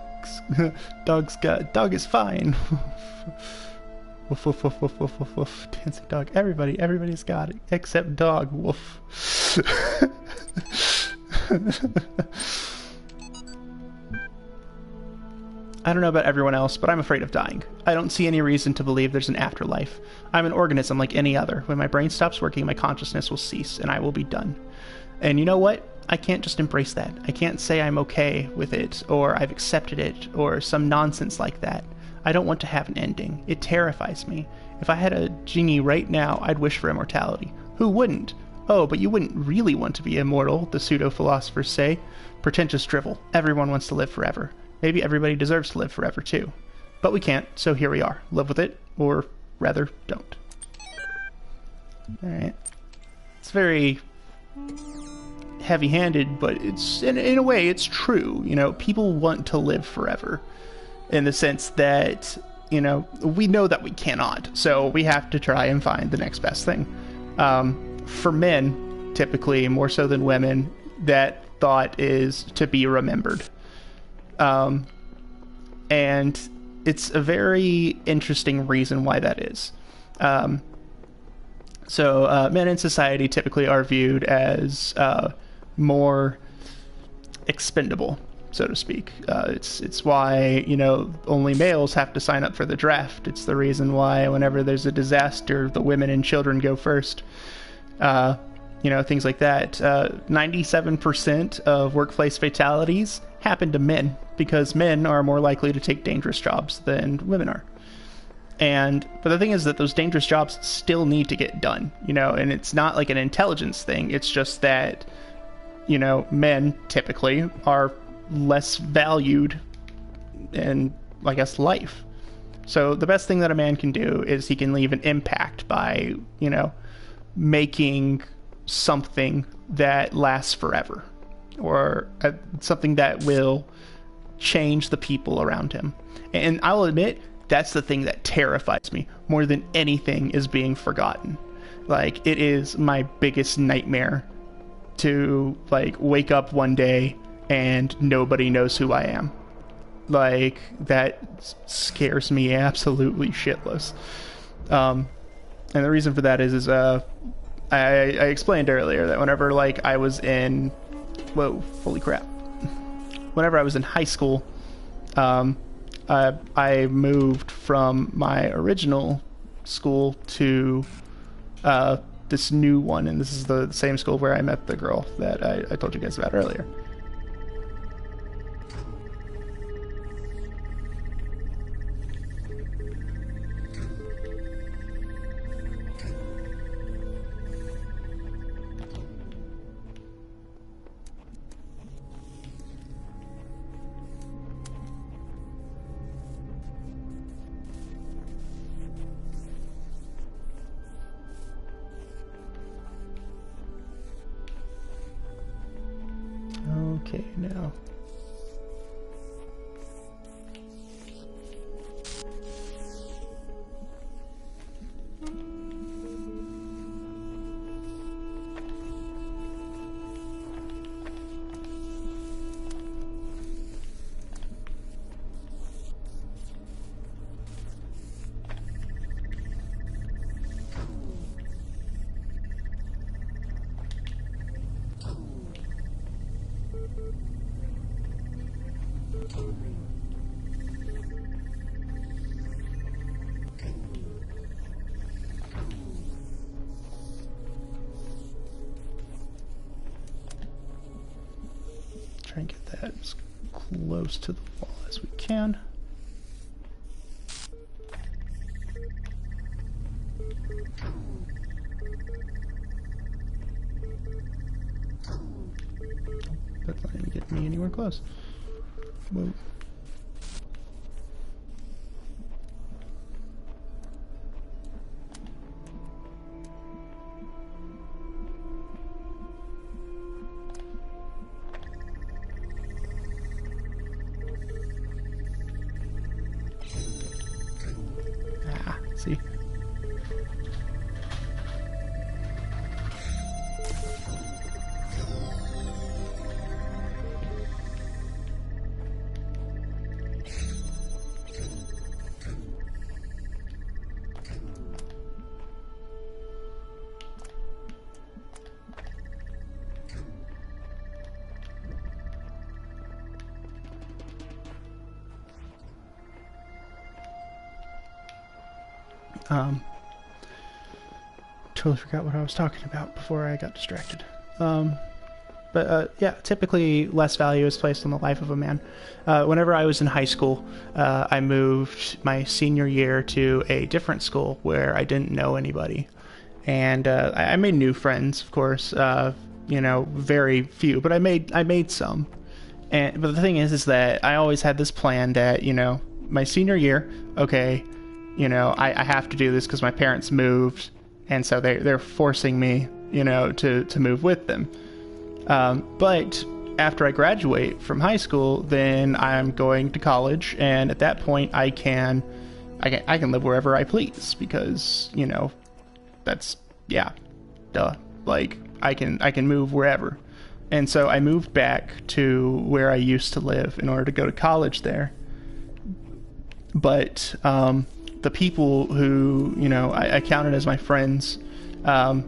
is fine. Woof, woof, woof, woof, woof, woof, woof. Dancing dog. Everybody's got it. Except dog. Woof. I don't know about everyone else, but I'm afraid of dying. I don't see any reason to believe there's an afterlife. I'm an organism like any other. When my brain stops working, my consciousness will cease, and I will be done. And you know what? I can't just embrace that. I can't say I'm okay with it, or I've accepted it, or some nonsense like that. I don't want to have an ending. It terrifies me. If I had a genie right now, I'd wish for immortality. Who wouldn't? Oh, but you wouldn't really want to be immortal, the pseudo-philosophers say. Pretentious drivel. Everyone wants to live forever. Maybe everybody deserves to live forever, too. But we can't, so here we are. Live with it, or rather, don't. Alright. It's very heavy-handed, but it's in a way, it's true. You know, people want to live forever. In the sense that, you know, we know that we cannot, so we have to try and find the next best thing. For men, typically, more so than women, that thought is to be remembered. And it's a very interesting reason why that is. So men in society typically are viewed as more expendable, so to speak. It's why, you know, only males have to sign up for the draft. It's the reason why whenever there's a disaster, the women and children go first. You know, things like that. 97% of workplace fatalities happen to men because men are more likely to take dangerous jobs than women are. But the thing is that those dangerous jobs still need to get done, you know, and it's not like an intelligence thing. It's just that, you know, men typically are less valued in, I guess, life. So the best thing that a man can do is he can leave an impact by, you know, making something that lasts forever, or something that will change the people around him. And I'll admit, that's the thing that terrifies me more than anything, is being forgotten. Like, it is my biggest nightmare to, like, wake up one day and nobody knows who I am. Like, that scares me absolutely shitless. And the reason for that is I explained earlier that whenever, like, I was in... Whoa, holy crap. Whenever I was in high school, I moved from my original school to this new one, and this is the same school where I met the girl that I told you guys about earlier. Okay, now. Try and get that as close to the wall as we can. That's not going to get me anywhere close. Whoa. Ah, see? Totally forgot what I was talking about before I got distracted. Yeah, typically less value is placed on the life of a man. Whenever I was in high school, I moved my senior year to a different school where I didn't know anybody. And I made new friends, of course. Very few, but I made some. But the thing is that I always had this plan that, my senior year, okay, I have to do this because my parents moved, and so they're forcing me, to move with them. But after I graduate from high school, then I'm going to college, and at that point, I can live wherever I please because that's duh. Like I can move wherever, and so I moved back to where I used to live in order to go to college there. But the people who I counted as my friends, and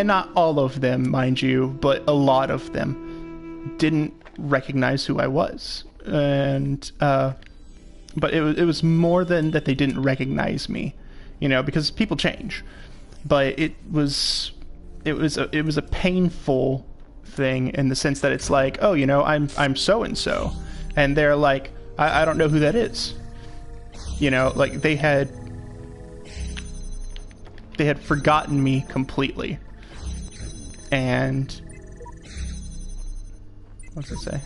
not all of them, mind you, but a lot of them didn't recognize who I was, and but it was more than that they didn't recognize me, because people change. But it was a painful thing in the sense that it's like, oh, I'm so and so, and they're like, I don't know who that is. Like they had forgotten me completely. And what's it say?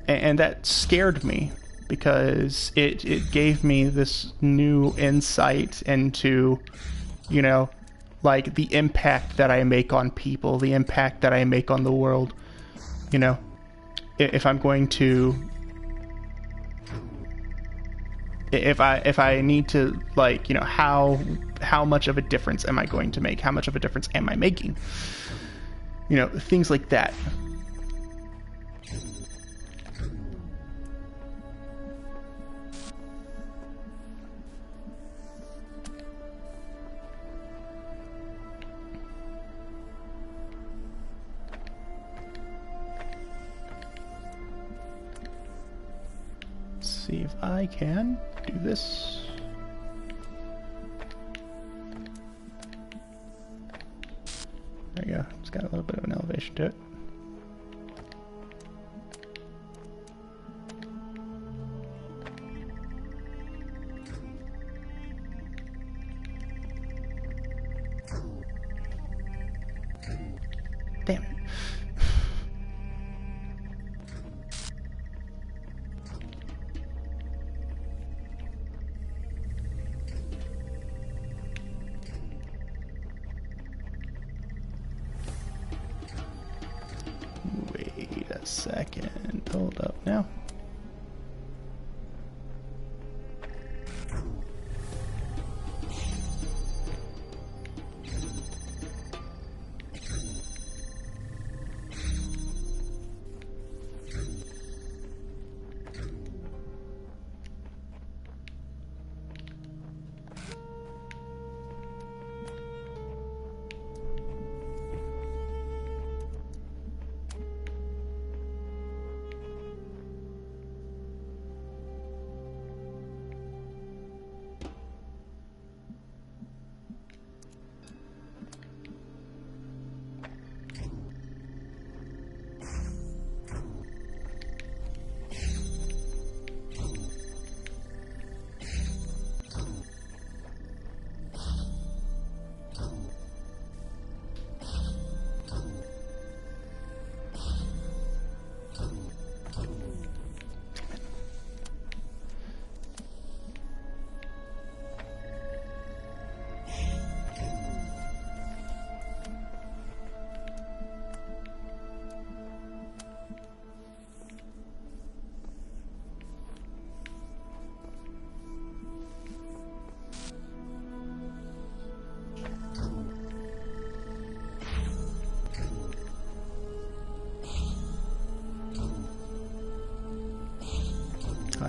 And that scared me because it gave me this new insight into, like the impact that I make on people, the impact that I make on the world. If I'm going to, if I need to, like, how much of a difference am I going to make? How much of a difference am I making? Things like that. See if I can do this. There you go. It's got a little bit of an elevation to it. Damn it. Wait a second. Hold up now.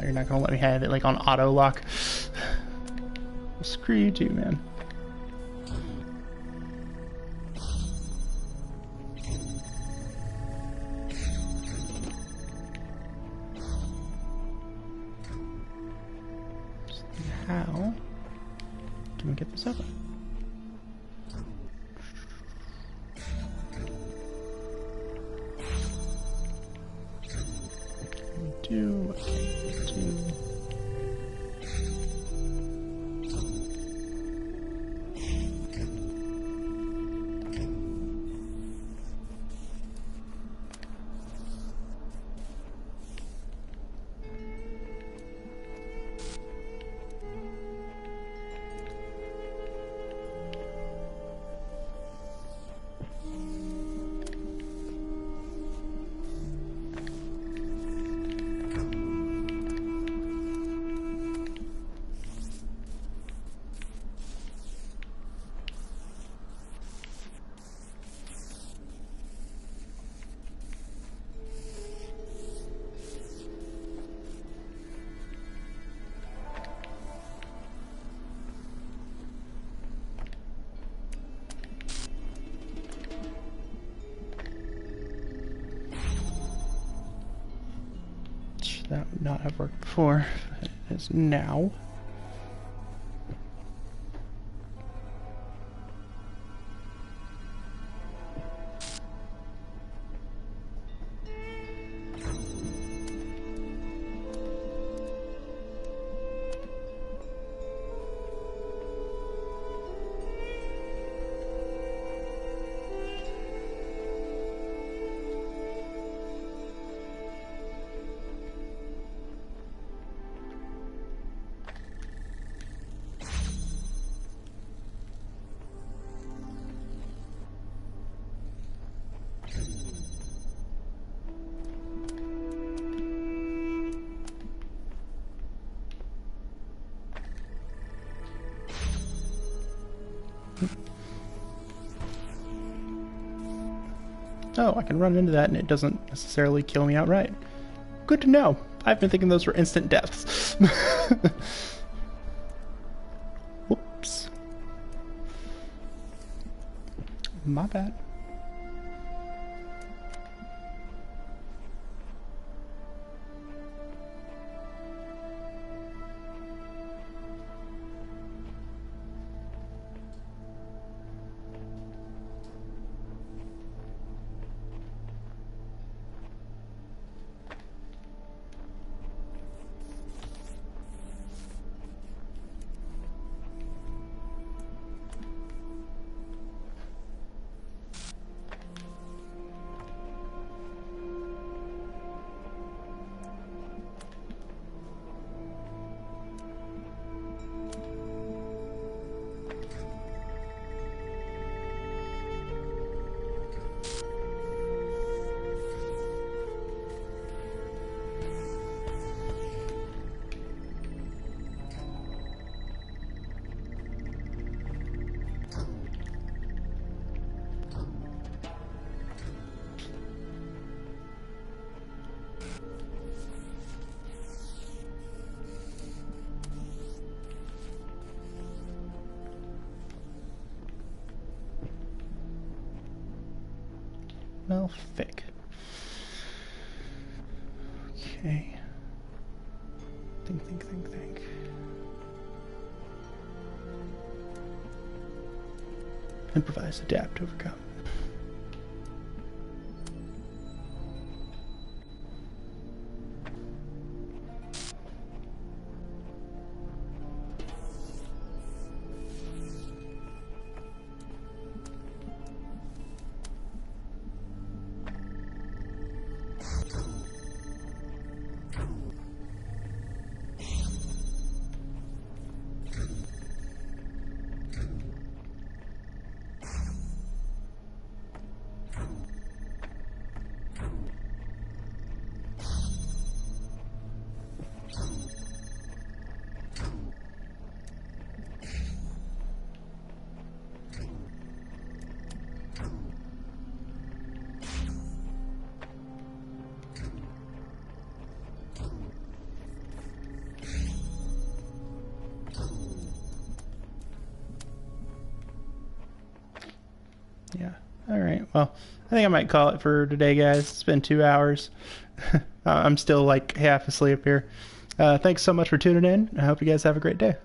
you're not gonna let me have it like on auto lock. Well, screw you too, man. How can we get this open? Do. That would not have worked before. It is now. Oh, I can run into that and it doesn't necessarily kill me outright. Good to know. I've been thinking those were instant deaths. Whoops. My bad. Well, fick. Okay. Think. Improvise, adapt, overcome. Yeah. All right. Well, I think I might call it for today, guys. It's been 2 hours. I'm still like half asleep here. Thanks so much for tuning in. I hope you guys have a great day.